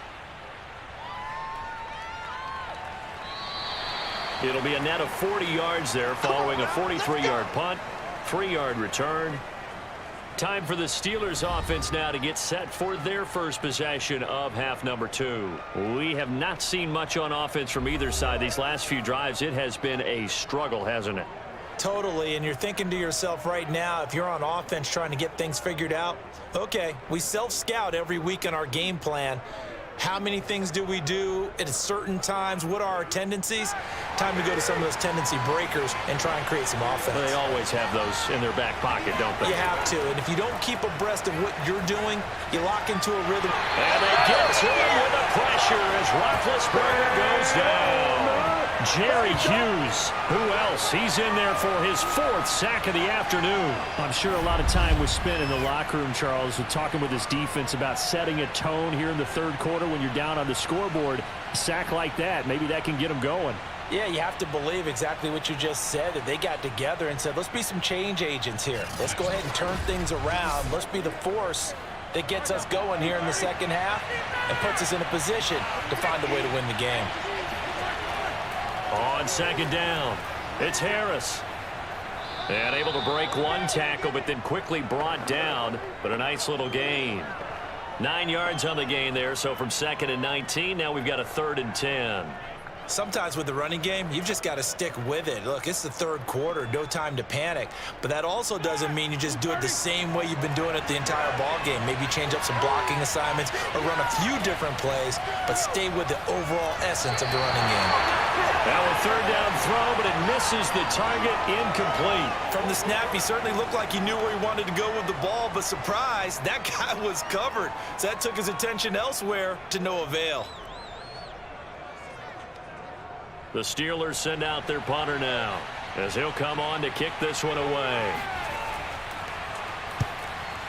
It'll be a net of 40 yards there following a 43-yard punt, 3-yard return. Time for the Steelers offense now to get set for their first possession of half number 2. We have not seen much on offense from either side. These last few drives, it has been a struggle, hasn't it? Totally, and you're thinking to yourself right now, if you're on offense trying to get things figured out, okay, we self-scout every week in our game plan. How many things do we do at certain times? What are our tendencies? Time to go to some of those tendency breakers and try and create some offense. They always have those in their back pocket, don't they? You have to, and if you don't keep abreast of what you're doing, you lock into a rhythm. And they get to him with the pressure as Roethlisberger goes down. Jerry Hughes, who else? He's in there for his 4th sack of the afternoon. I'm sure a lot of time was spent in the locker room, Charles, with talking with his defense about setting a tone here in the 3rd quarter when you're down on the scoreboard. A sack like that, maybe that can get them going. Yeah, you have to believe exactly what you just said, that they got together and said, let's be some change agents here. Let's go ahead and turn things around. Let's be the force that gets us going here in the second half and puts us in a position to find a way to win the game. On second down, it's Harris. And able to break one tackle, but then quickly brought down, but a nice little gain. 9 yards on the gain there, so from 2nd and 19, now we've got a 3rd and 10. Sometimes with the running game, you've just got to stick with it. Look, it's the 3rd quarter, no time to panic. But that also doesn't mean you just do it the same way you've been doing it the entire ball game. Maybe change up some blocking assignments or run a few different plays, but stay with the overall essence of the running game. Now a 3rd down throw, but it misses the target, incomplete. From the snap, he certainly looked like he knew where he wanted to go with the ball, but surprise, that guy was covered. So that took his attention elsewhere to no avail. The Steelers send out their punter now, as he'll come on to kick this one away.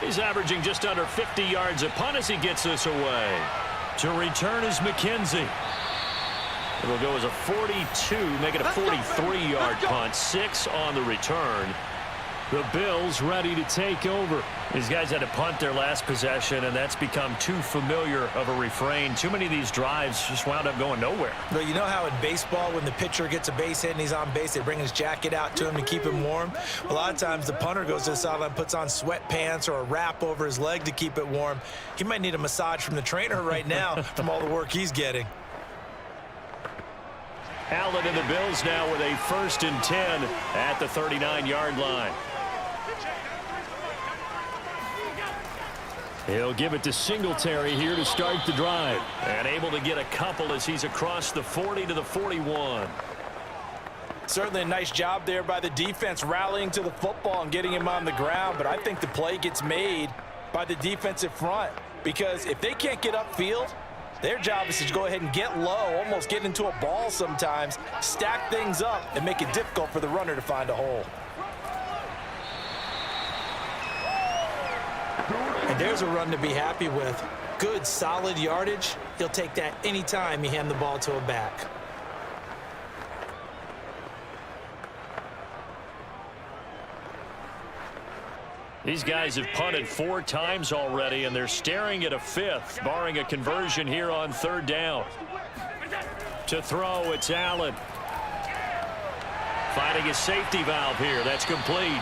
He's averaging just under 50 yards a punt as he gets this away. To return is McKenzie. It'll go as a 42, make it a 43-yard punt, 6 on the return. The Bills ready to take over. These guys had to punt their last possession, and that's become too familiar of a refrain. Too many of these drives just wound up going nowhere. Well, you know how in baseball, when the pitcher gets a base hit and he's on base, they bring his jacket out to him to keep him warm? A lot of times the punter goes to the sideline, puts on sweatpants or a wrap over his leg to keep it warm. He might need a massage from the trainer right now from all the work he's getting. Allen and the Bills now with a 1st and 10 at the 39-yard line. He'll give it to Singletary here to start the drive. And able to get a couple as he's across the 40 to the 41. Certainly a nice job there by the defense rallying to the football and getting him on the ground. But I think the play gets made by the defensive front, because if they can't get upfield, their job is to go ahead and get low, almost get into a ball sometimes, stack things up, and make it difficult for the runner to find a hole. And there's a run to be happy with. Good, solid yardage. He'll take that anytime you hand the ball to a back. These guys have punted 4 times already, and they're staring at a 5th, barring a conversion here on 3rd down. To throw, it's Allen. Finding a safety valve here. That's complete.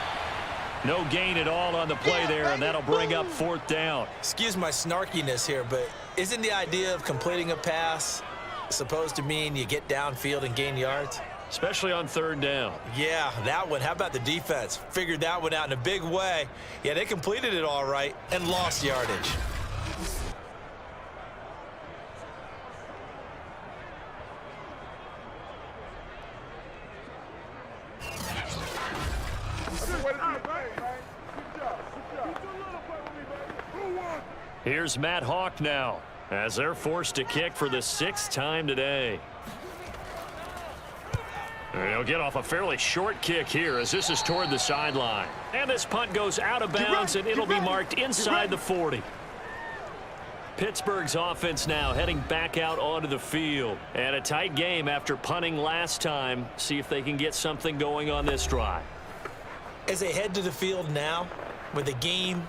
No gain at all on the play there, and that'll bring up 4th down. Excuse my snarkiness here, but isn't the idea of completing a pass supposed to mean you get downfield and gain yards? Especially on 3rd down. Yeah, that one. How about the defense? Figured that one out in a big way. Yeah, they completed it all right and lost yardage. Here's Matt Hawk now, as they're forced to kick for the 6th time today. They'll get off a fairly short kick here as this is toward the sideline. And this punt goes out of bounds, and it'll be marked inside the 40. Pittsburgh's offense now heading back out onto the field. And a tight game after punting last time. See if they can get something going on this drive. As they head to the field now, with the game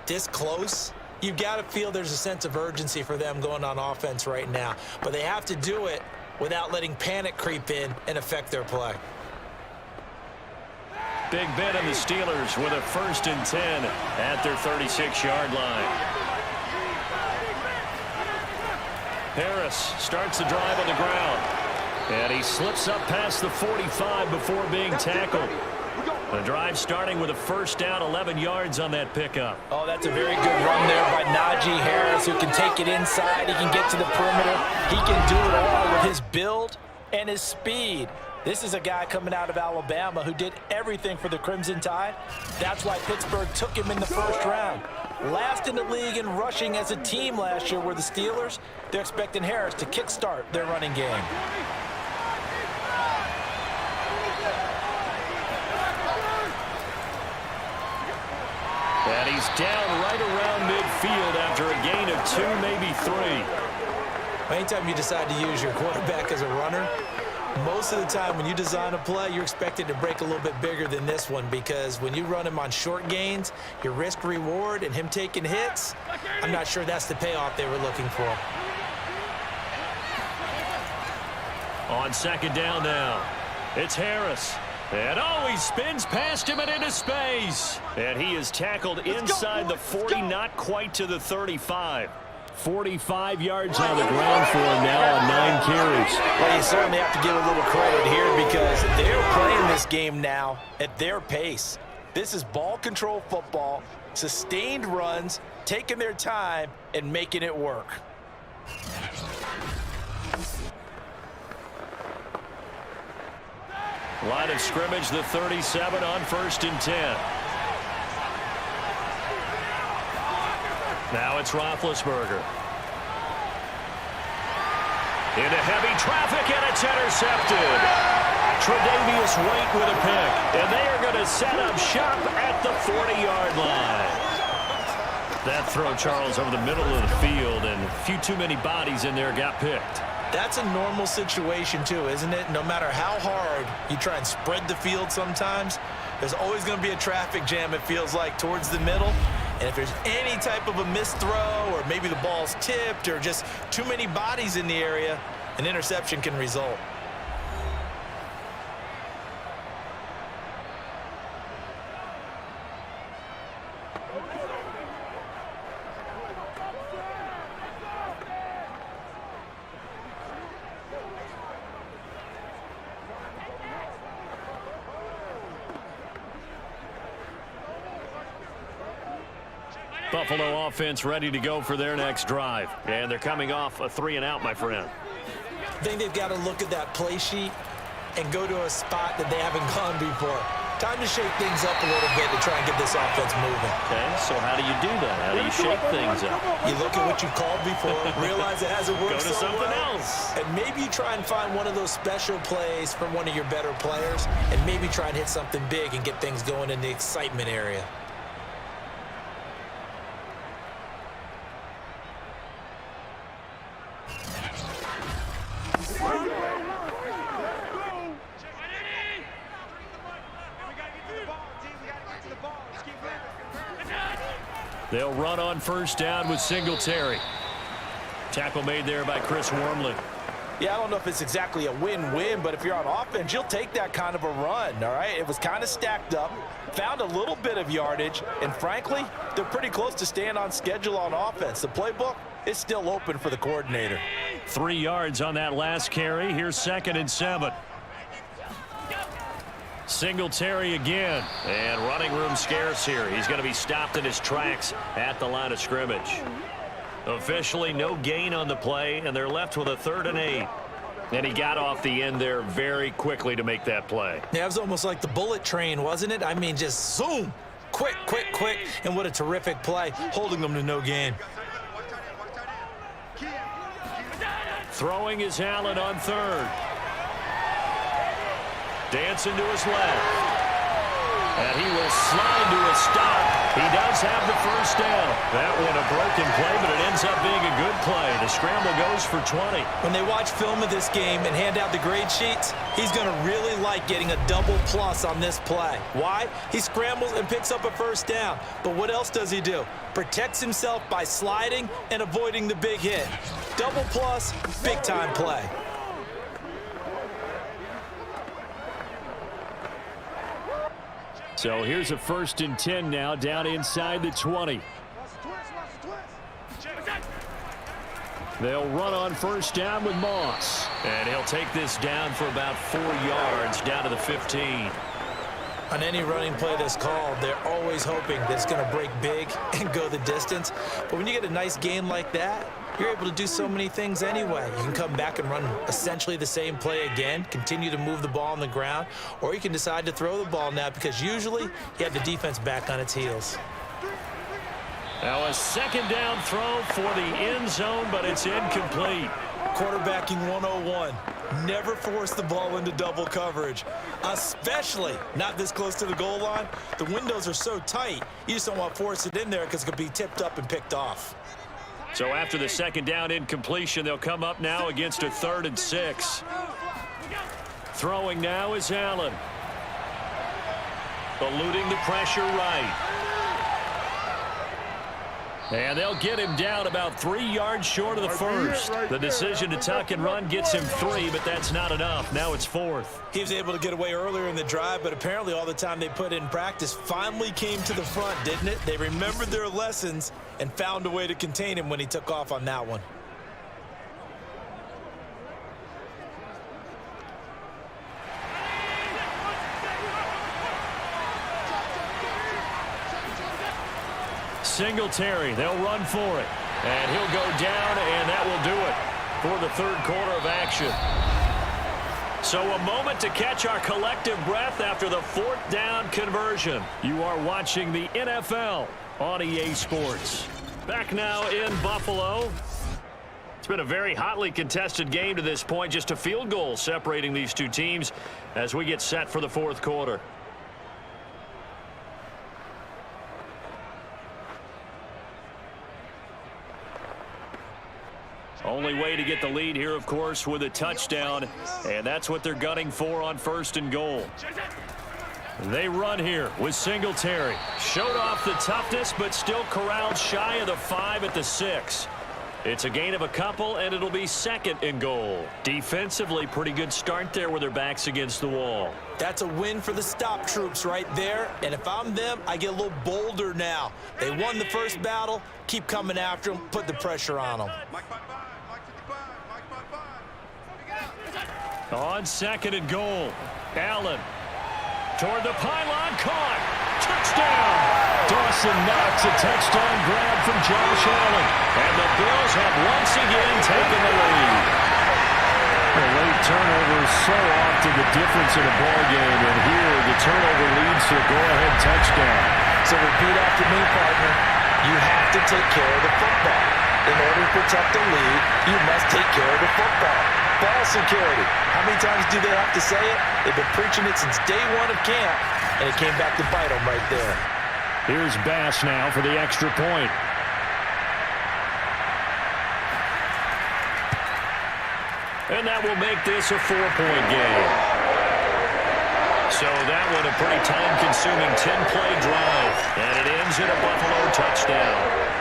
this close, you've got to feel there's a sense of urgency for them going on offense right now. But they have to do it without letting panic creep in and affect their play. Big Ben and the Steelers with a 1st and 10 at their 36-yard line. Harris starts the drive on the ground. And he slips up past the 45 before being tackled. The drive starting with a 1st down, 11 yards on that pickup. Oh, that's a very good run there by Najee Harris, who can take it inside. He can get to the perimeter. He can do it all with his build and his speed. This is a guy coming out of Alabama who did everything for the Crimson Tide. That's why Pittsburgh took him in the 1st round. Last in the league in rushing as a team last year were the Steelers. They're expecting Harris to kickstart their running game. And he's down right around midfield after a gain of 2, maybe 3. Anytime you decide to use your quarterback as a runner, Most of the time when you design a play, you're expected to break a little bit bigger than this one because when you run him on short gains, your risk reward and him taking hits, I'm not sure that's the payoff they were looking for. On second down now, it's Harris. And he spins past him and into space. And he is tackled inside the 40, not quite to the 35. 45 yards on the ground for him now on 9 carries. Well, you certainly have to give a little credit here because they're playing this game now at their pace. This is ball control football, sustained runs, taking their time and making it work. Line of scrimmage, the 37 on 1st and 10. Now it's Roethlisberger. Into heavy traffic, and it's intercepted. Tre'Davious White with a pick. And they are going to set up shop at the 40-yard line. That throw, Charles, over the middle of the field, and a few too many bodies in there got picked. That's a normal situation, too, isn't it? No matter how hard you try and spread the field sometimes, there's always going to be a traffic jam, it feels like, towards the middle. And if there's any type of a missed throw or maybe the ball's tipped or just too many bodies in the area, an interception can result. Buffalo offense ready to go for their next drive. And they're coming off a 3-and-out, my friend. I think they've got to look at that play sheet and go to a spot that they haven't gone before. Time to shake things up a little bit to try and get this offense moving. Okay, so how do you do that? How do you shake things up? You look at what you called before, realize it hasn't worked Go to so something well, else. and maybe you try and find one of those special plays from one of your better players, and maybe try and hit something big and get things going in the excitement area. They'll run on 1st down with Singletary. Tackle made there by Chris Wormley. Yeah, I don't know if it's exactly a win-win, but if you're on offense, you'll take that kind of a run, all right? It was kind of stacked up, found a little bit of yardage, and frankly, they're pretty close to staying on schedule on offense. The playbook is still open for the coordinator. 3 yards on that last carry. Here's 2nd and 7. Singletary again, and running room scarce here. He's going to be stopped in his tracks at the line of scrimmage. Officially no gain on the play, and they're left with a 3rd and 8. And he got off the end there very quickly to make that play. Yeah, it was almost like the bullet train, wasn't it? I mean, just zoom, quick, quick, quick, and what a terrific play, holding them to no gain. Throwing is Allen on 3rd. Dancing to his left. And he will slide to a stop. He does have the 1st down. That one a broken play, but it ends up being a good play. The scramble goes for 20. When they watch film of this game and hand out the grade sheets, he's going to really like getting a double plus on this play. Why? He scrambles and picks up a 1st down. But what else does he do? Protects himself by sliding and avoiding the big hit. Double plus, big time play. So here's a 1st and 10 now, down inside the 20. They'll run on 1st down with Moss. And he'll take this down for about 4 yards, down to the 15. On any running play that's called, they're always hoping that it's going to break big and go the distance. But when you get a nice gain like that, you're able to do so many things anyway. You can come back and run essentially the same play again, continue to move the ball on the ground, or you can decide to throw the ball now because usually you have the defense back on its heels. Now a 2nd down throw for the end zone, but it's incomplete. Quarterbacking 101. Never force the ball into double coverage, especially not this close to the goal line. The windows are so tight, you just don't want to force it in there because it could be tipped up and picked off. So after the 2nd down incompletion, they'll come up now against a 3rd and 6. Throwing now is Allen. Eluding the pressure right. And they'll get him down about 3 yards short of the first. The decision to tuck and run gets him 3, but that's not enough. Now it's 4th. He was able to get away earlier in the drive, but apparently all the time they put in practice finally came to the front, didn't it? They remembered their lessons and found a way to contain him when he took off on that one. Singletary, they'll run for it. And he'll go down, and that will do it for the third quarter of action. So a moment to catch our collective breath after the 4th down conversion. You are watching the NFL on EA Sports. Back now in Buffalo. It's been a very hotly contested game to this point. Just a field goal separating these two teams as we get set for the 4th quarter. Only way to get the lead here, of course, with a touchdown, and that's what they're gunning for on 1st and goal. They run here with Singletary. Showed off the toughness, but still corralled shy of the 5 at the 6. It's a gain of a couple, and it'll be 2nd and goal. Defensively, pretty good start there with their backs against the wall. That's a win for the stop troops right there, and if I'm them, I get a little bolder now. They won the first battle, keep coming after them, put the pressure on them. On 2nd and goal, Allen toward the pylon, caught, touchdown. Dawson Knox, a touchdown grab from Josh Allen, and the Bills have once again taken the lead. The late turnover is so often the difference in a ball game, and here the turnover leads to a go-ahead touchdown. So repeat after me, partner. You have to take care of the football. In order to protect the lead, you must take care of the football. Ball security. How many times do they have to say it? They've been preaching it since day 1 of camp, and it came back to bite them right there. Here's Bass now for the extra point. And that will make this a 4-point game. So that one a pretty time-consuming 10-play drive, and it ends in a Buffalo touchdown.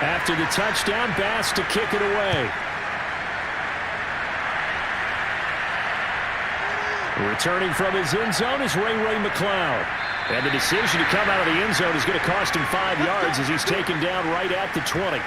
After the touchdown, Bass to kick it away. Returning from his end zone is Ray McLeod. And the decision to come out of the end zone is going to cost him 5 yards as he's taken down right at the 20.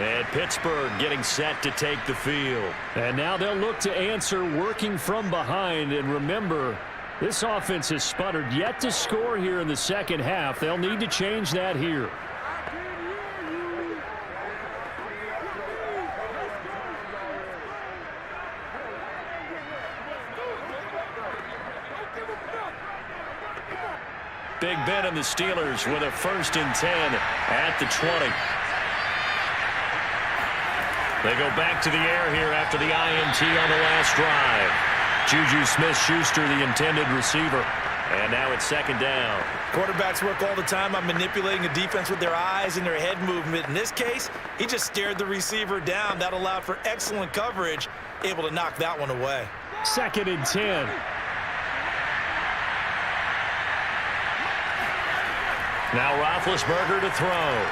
And Pittsburgh getting set to take the field. And now they'll look to answer working from behind. And remember, this offense has sputtered yet to score here in the second half. They'll need to change that here. Big Ben and the Steelers with a 1st and 10 at the 20. They go back to the air here after the INT on the last drive. Juju Smith-Schuster, the intended receiver. And now it's 2nd down. Quarterbacks work all the time on manipulating a defense with their eyes and their head movement. In this case, he just stared the receiver down. That allowed for excellent coverage, able to knock that one away. 2nd and 10. Now Roethlisberger to throw.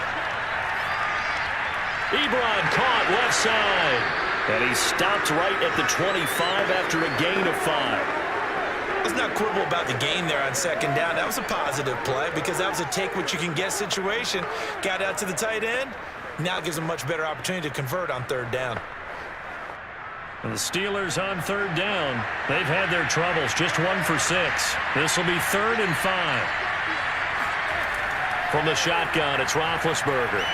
Ebron caught left side. And he stopped right at the 25 after a gain of 5. Let's not quibble about the gain there on 2nd down. That was a positive play because that was a take-what-you-can-get situation. Got out to the tight end. Now it gives them a much better opportunity to convert on 3rd down. And the Steelers on 3rd down. They've had their troubles. Just 1 for 6. This will be 3rd and 5. From the shotgun, it's Roethlisberger.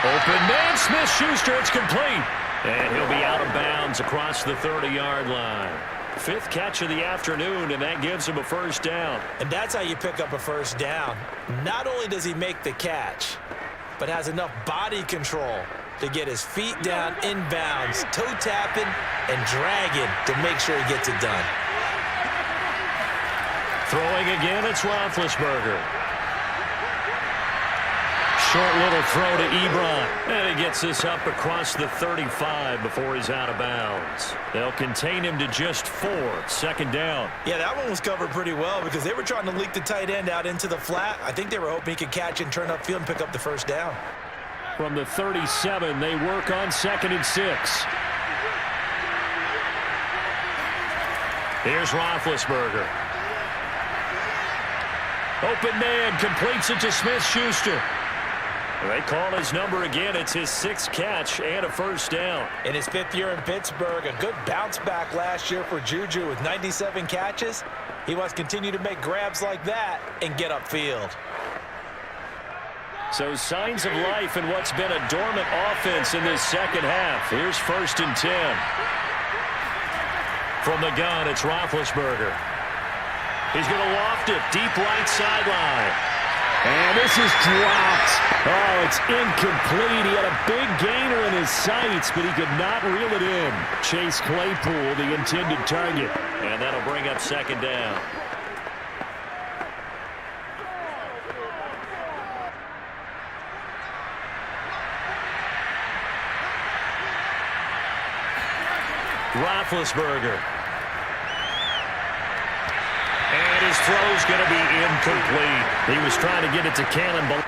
Open man, Smith-Schuster, it's complete. And he'll be out of bounds across the 30-yard line. 5th catch of the afternoon, and that gives him a first down. And that's how you pick up a first down. Not only does he make the catch, but has enough body control to get his feet down inbounds, toe tapping and dragging to make sure he gets it done. Throwing again, it's Roethlisberger. Short little throw to Ebron. And he gets this up across the 35 before he's out of bounds. They'll contain him to just 4. 2nd down. Yeah, that one was covered pretty well because they were trying to leak the tight end out into the flat. I think they were hoping he could catch and turn upfield and pick up the first down. From the 37, they work on 2nd and 6. Here's Roethlisberger. Open man, completes it to Smith-Schuster. They call his number again. It's his 6th catch and a first down. In his 5th year in Pittsburgh, a good bounce back last year for Juju with 97 catches. He wants to continue to make grabs like that and get upfield. So signs of life in what's been a dormant offense in this 2nd half. Here's 1st and 10. From the gun, it's Roethlisberger. He's going to loft it deep right sideline. And this is dropped. Oh, it's incomplete. He had a big gainer in his sights, but he could not reel it in. Chase Claypool, the intended target. And that'll bring up 2nd down. Roethlisberger. And his throw's going to be incomplete. He was trying to get it to Cannon.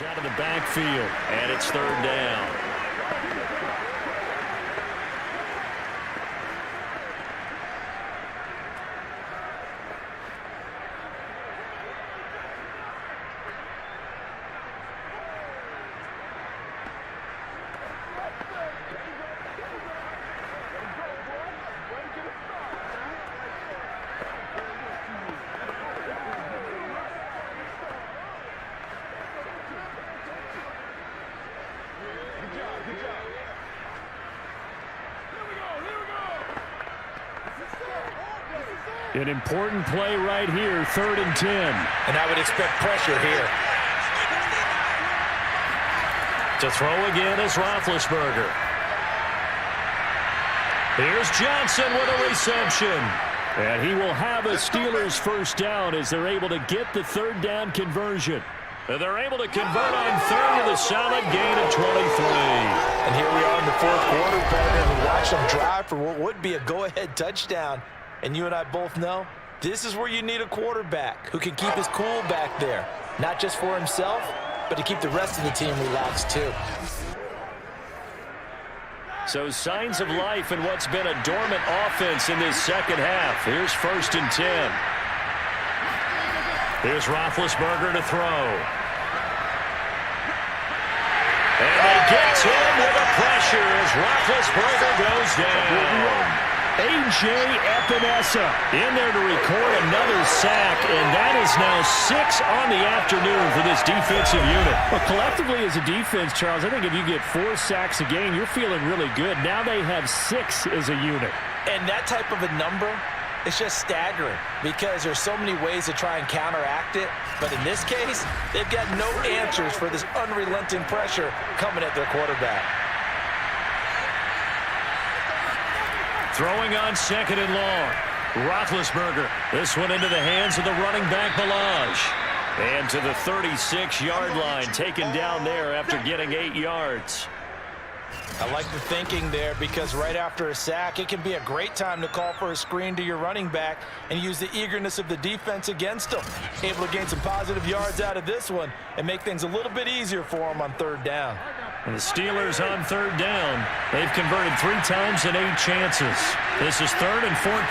Out of the backfield, and it's third down. An important play right here, 3rd and 10. And I would expect pressure here. To throw again is Roethlisberger. Here's Johnson with a reception. And he will have a Steelers first down as they're able to get the 3rd down conversion. And they're able to convert on 3rd with a solid gain of 23. And here we are in the 4th quarter, partner. We watched them drive for what would be a go-ahead touchdown. And you and I both know this is where you need a quarterback who can keep his cool back there. Not just for himself, but to keep the rest of the team relaxed too. So signs of life in what's been a dormant offense in this second half. Here's 1st and 10. Here's Roethlisberger to throw. And they get to him with a pressure as Roethlisberger goes down. A.J. Epinesa in there to record another sack, and that is now 6 on the afternoon for this defensive unit. Well, collectively as a defense, Charles, I think if you get 4 sacks a game, you're feeling really good. Now they have 6 as a unit. And that type of a number, it's just staggering because there's so many ways to try and counteract it. But in this case, they've got no answers for this unrelenting pressure coming at their quarterback. Throwing on 2nd and long. Roethlisberger. This one into the hands of the running back, Balaj. And to the 36-yard line, taken down there after getting 8 yards. I like the thinking there because right after a sack, it can be a great time to call for a screen to your running back and use the eagerness of the defense against them. Able to gain some positive yards out of this one and make things a little bit easier for them on 3rd down. And the Steelers on 3rd down. They've converted 3 times in 8 chances. This is 3rd and 14.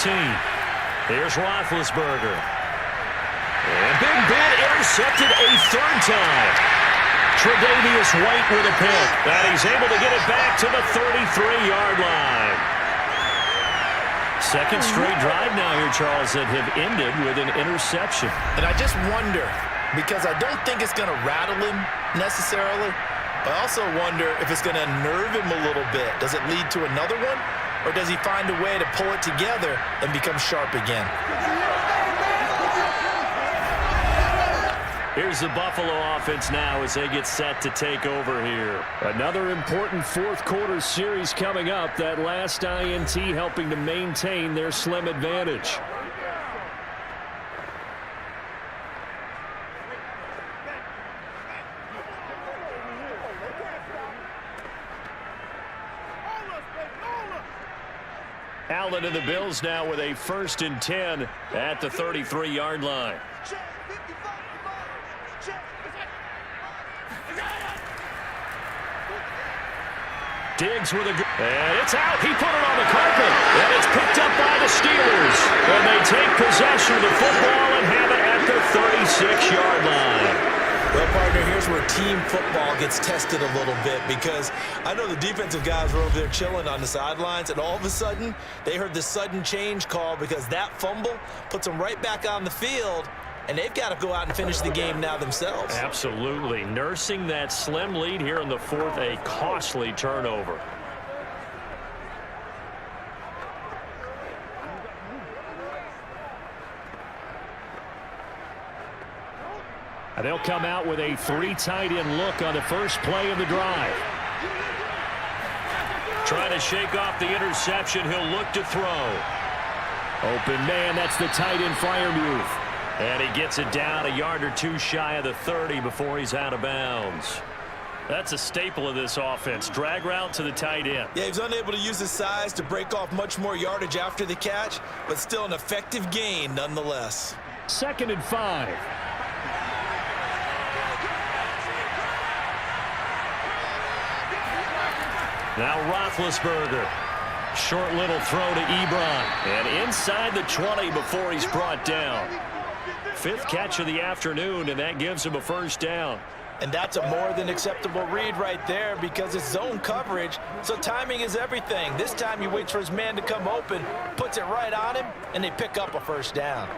Here's Roethlisberger. And Big Ben intercepted a 3rd time. Tre'Davious White with a pick. And he's able to get it back to the 33-yard line. 2nd straight drive now here, Charles, that have ended with an interception. And I just wonder, because I don't think it's going to rattle him necessarily, but I also wonder if it's going to unnerve him a little bit. Does it lead to another one? Or does he find a way to pull it together and become sharp again? Here's the Buffalo offense now as they get set to take over here. Another important 4th quarter series coming up. That last INT helping to maintain their slim advantage. Allen and the Bills now with a 1st and 10 at the 33-yard line. Diggs with a good, and it's out. He put it on the carpet, and it's picked up by the Steelers. And they take possession of the football and have it at the 36-yard line. Well, partner, here's where team football gets tested a little bit because I know the defensive guys were over there chilling on the sidelines, and all of a sudden, they heard the sudden change call because that fumble puts them right back on the field, and they've got to go out and finish the game now themselves. Absolutely. Nursing that slim lead here in the 4th, a costly turnover. And they'll come out with a 3 tight end look on the first play of the drive. Trying to shake off the interception. He'll look to throw. Open man, that's the tight end flyer move. And he gets it down a yard or 2 shy of the 30 before he's out of bounds. That's a staple of this offense. Drag route to the tight end. Yeah, he's unable to use his size to break off much more yardage after the catch, but still an effective gain nonetheless. 2nd and 5. Now Roethlisberger. Short little throw to Ebron. And inside the 20 before he's brought down. 5th catch of the afternoon, and that gives him a first down. And that's a more than acceptable read right there because it's zone coverage, so timing is everything. This time he waits for his man to come open, puts it right on him, and they pick up a first down.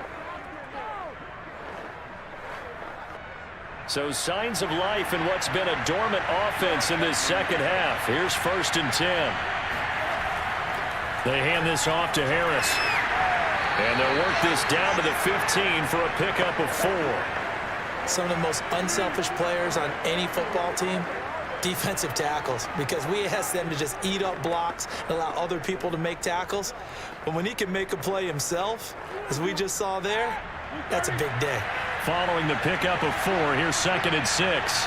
So signs of life in what's been a dormant offense in this second half. Here's 1st and 10. They hand this off to Harris. And they'll work this down to the 15 for a pickup of 4. Some of the most unselfish players on any football team, defensive tackles, because we ask them to just eat up blocks and allow other people to make tackles. But when he can make a play himself, as we just saw there, that's a big day. Following the pickup of 4, here's 2nd and 6.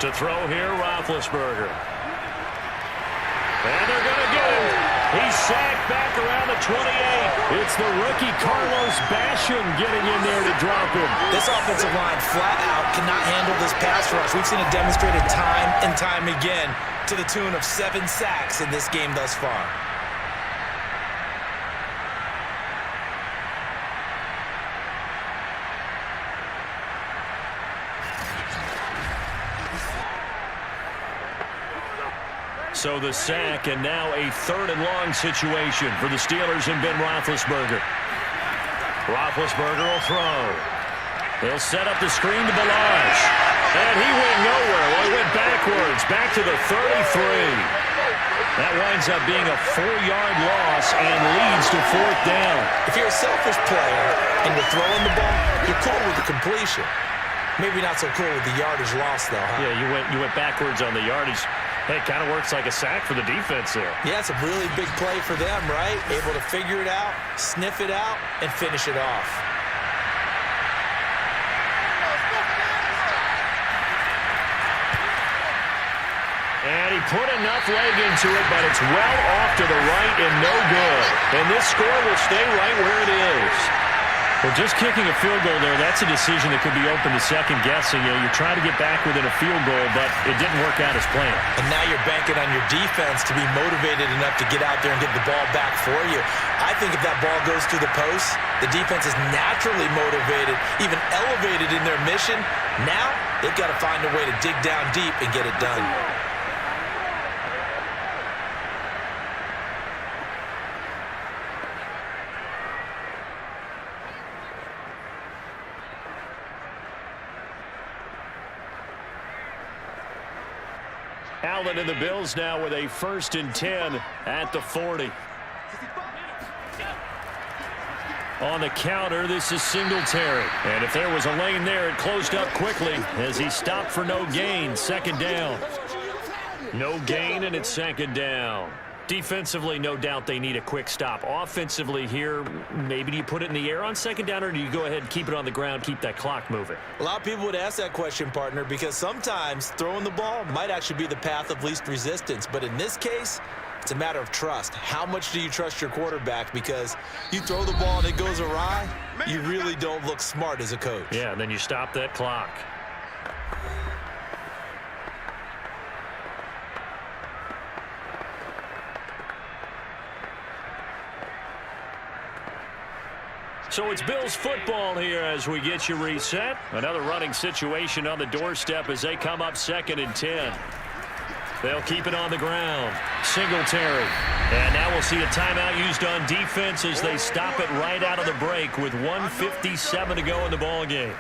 To throw here, Roethlisberger. And they're going to get him. He's sacked back around the 28. It's the rookie Carlos Basham getting in there to drop him. This offensive line flat out cannot handle this pass rush. We've seen it demonstrated time and time again to the tune of 7 sacks in this game thus far. So the sack, and now a 3rd and long situation for the Steelers and Ben Roethlisberger. Roethlisberger will throw. He'll set up the screen to Balazs. And he went nowhere. Well, he went backwards, back to the 33. That winds up being a 4-yard loss and leads to 4th down. If you're a selfish player and you're throwing the ball, you're cool with the completion. Maybe not so cool with the yardage loss, though, huh? Yeah, you went backwards on the yardage. Hey, it kind of works like a sack for the defense there. Yeah, it's a really big play for them, right? Able to figure it out, sniff it out, and finish it off. And he put enough leg into it, but it's well off to the right and no good. And this score will stay right where it is. Well, just kicking a field goal there, that's a decision that could be open to second guessing. You know, you're trying to get back within a field goal, but it didn't work out as planned. And now you're banking on your defense to be motivated enough to get out there and get the ball back for you. I think if that ball goes through the post, the defense is naturally motivated, even elevated in their mission. Now they've got to find a way to dig down deep and get it done. Allen and the Bills now with a 1st and 10 at the 40. On the counter, this is Singletary. And if there was a lane there, it closed up quickly as he stopped for no gain. 2nd down. No gain, and it's 2nd down. Defensively, no doubt they need a quick stop. Offensively here, maybe do you put it in the air on 2nd down, or do you go ahead and keep it on the ground, keep that clock moving? A lot of people would ask that question, partner, because sometimes throwing the ball might actually be the path of least resistance. But in this case, it's a matter of trust. How much do you trust your quarterback? Because you throw the ball and it goes awry, you really don't look smart as a coach. Yeah, and then you stop that clock. So it's Bills football here as we get you reset. Another running situation on the doorstep as they come up 2nd and 10. They'll keep it on the ground. Singletary. And now we'll see a timeout used on defense as they stop it right out of the break with 1:57 to go in the ballgame.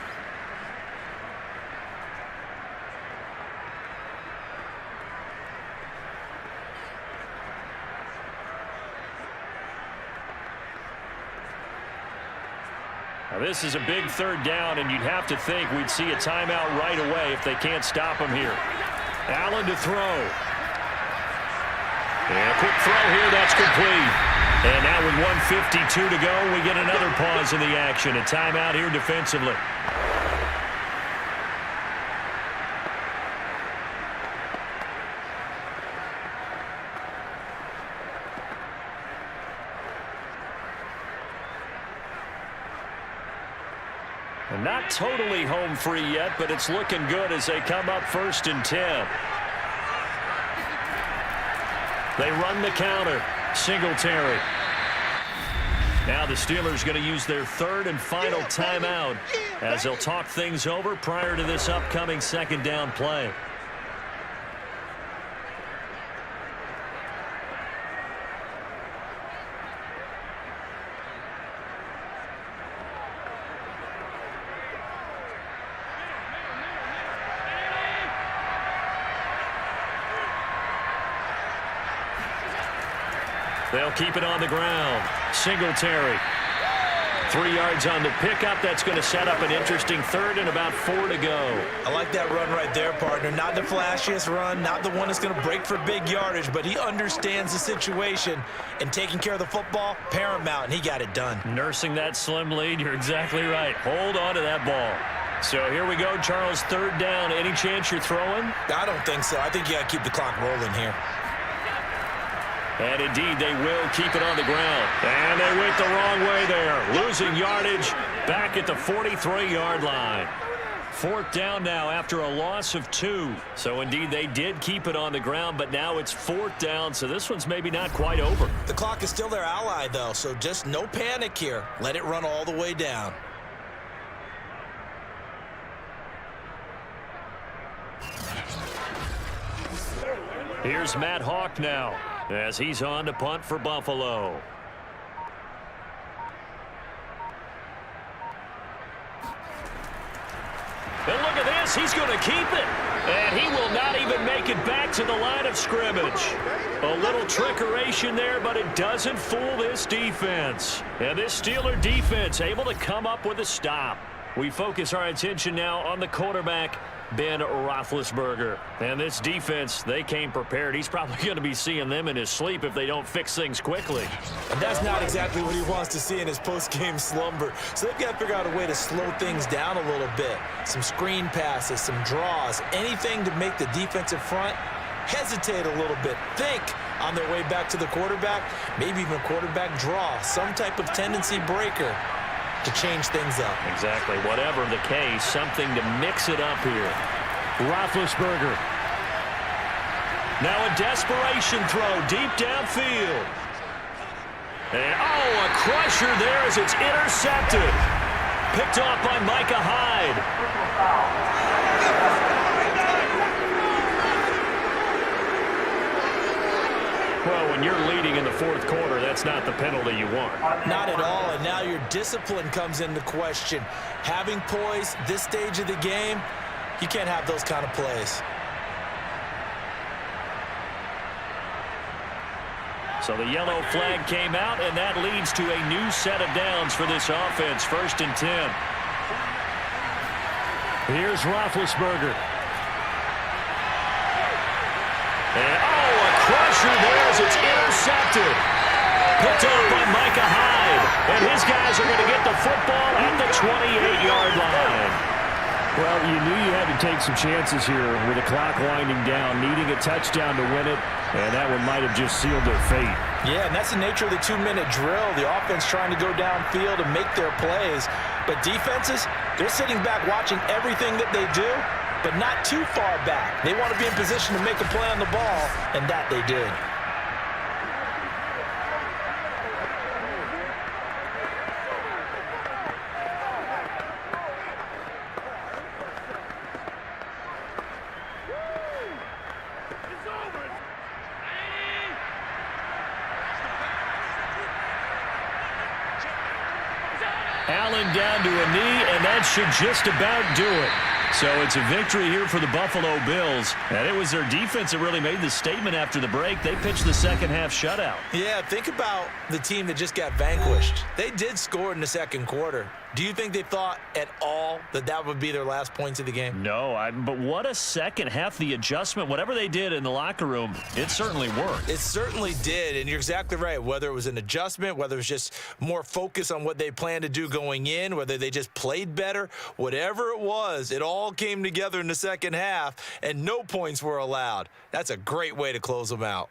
Now this is a big 3rd down, and you'd have to think we'd see a timeout right away if they can't stop him here. Allen to throw. And a quick throw here, that's complete. And now with 1:52 to go, we get another pause in the action. A timeout here defensively. And not totally home free yet, but it's looking good as they come up 1st and 10. They run the counter. Singletary. Now the Steelers going to use their 3rd and final timeout as they'll talk things over prior to this upcoming 2nd down play. They'll keep it on the ground. Singletary. 3 yards on the pickup. That's going to set up an interesting 3rd and about 4 to go. I like that run right there, partner. Not the flashiest run, not the one that's going to break for big yardage, but he understands the situation, and taking care of the football, paramount, and he got it done. Nursing that slim lead, you're exactly right. Hold on to that ball. So here we go, Charles, 3rd down. Any chance you're throwing? I don't think so. I think you got to keep the clock rolling here. And indeed, they will keep it on the ground. And they went the wrong way there. Losing yardage back at the 43-yard line. 4th down now after a loss of 2. So indeed, they did keep it on the ground, but now it's 4th down, so this one's maybe not quite over. The clock is still their ally, though, so just no panic here. Let it run all the way down. Here's Matt Hawk now, as he's on to punt for Buffalo. And look at this, he's going to keep it. And he will not even make it back to the line of scrimmage. A little trickeration there, but it doesn't fool this defense. And this Steeler defense able to come up with a stop. We focus our attention now on the quarterback, Ben Roethlisberger. And this defense, they came prepared. He's probably going to be seeing them in his sleep if they don't fix things quickly. And that's not exactly what he wants to see in his post-game slumber. So they've got to figure out a way to slow things down a little bit. Some screen passes, some draws, anything to make the defensive front hesitate a little bit. Think on their way back to the quarterback, maybe even a quarterback draw, some type of tendency breaker to change things up. Exactly. Whatever the case, something to mix it up here. Roethlisberger. Now a desperation throw deep downfield. And, a crusher there as it's intercepted. Picked off by Micah Hyde. Well, when you're leading in the 4th quarter, that's not the penalty you want. Not at all, and now your discipline comes into question. Having poise this stage of the game, you can't have those kind of plays. So the yellow flag came out, and that leads to a new set of downs for this offense. 1st and 10. Here's Roethlisberger. And, a crusher there as it's intercepted. Picked up by Micah Hyde. And his guys are going to get the football at the 28-yard line. Well, you knew you had to take some chances here with the clock winding down, needing a touchdown to win it, and that one might have just sealed their fate. Yeah, and that's the nature of the 2-minute drill. The offense trying to go downfield and make their plays. But defenses, they're sitting back watching everything that they do, but not too far back. They want to be in position to make a play on the ball, and that they did. Allen down to a knee, and that should just about do it. So it's a victory here for the Buffalo Bills. And it was their defense that really made the statement after the break. They pitched the second-half shutout. Yeah, think about the team that just got vanquished. They did score in the 2nd quarter. Do you think they thought at all that that would be their last points of the game? No, but what a second half. The adjustment, whatever they did in the locker room, it certainly worked. It certainly did, and you're exactly right. Whether it was an adjustment, whether it was just more focus on what they planned to do going in, whether they just played better, whatever it was, it all came together in the second half, and no points were allowed. That's a great way to close them out.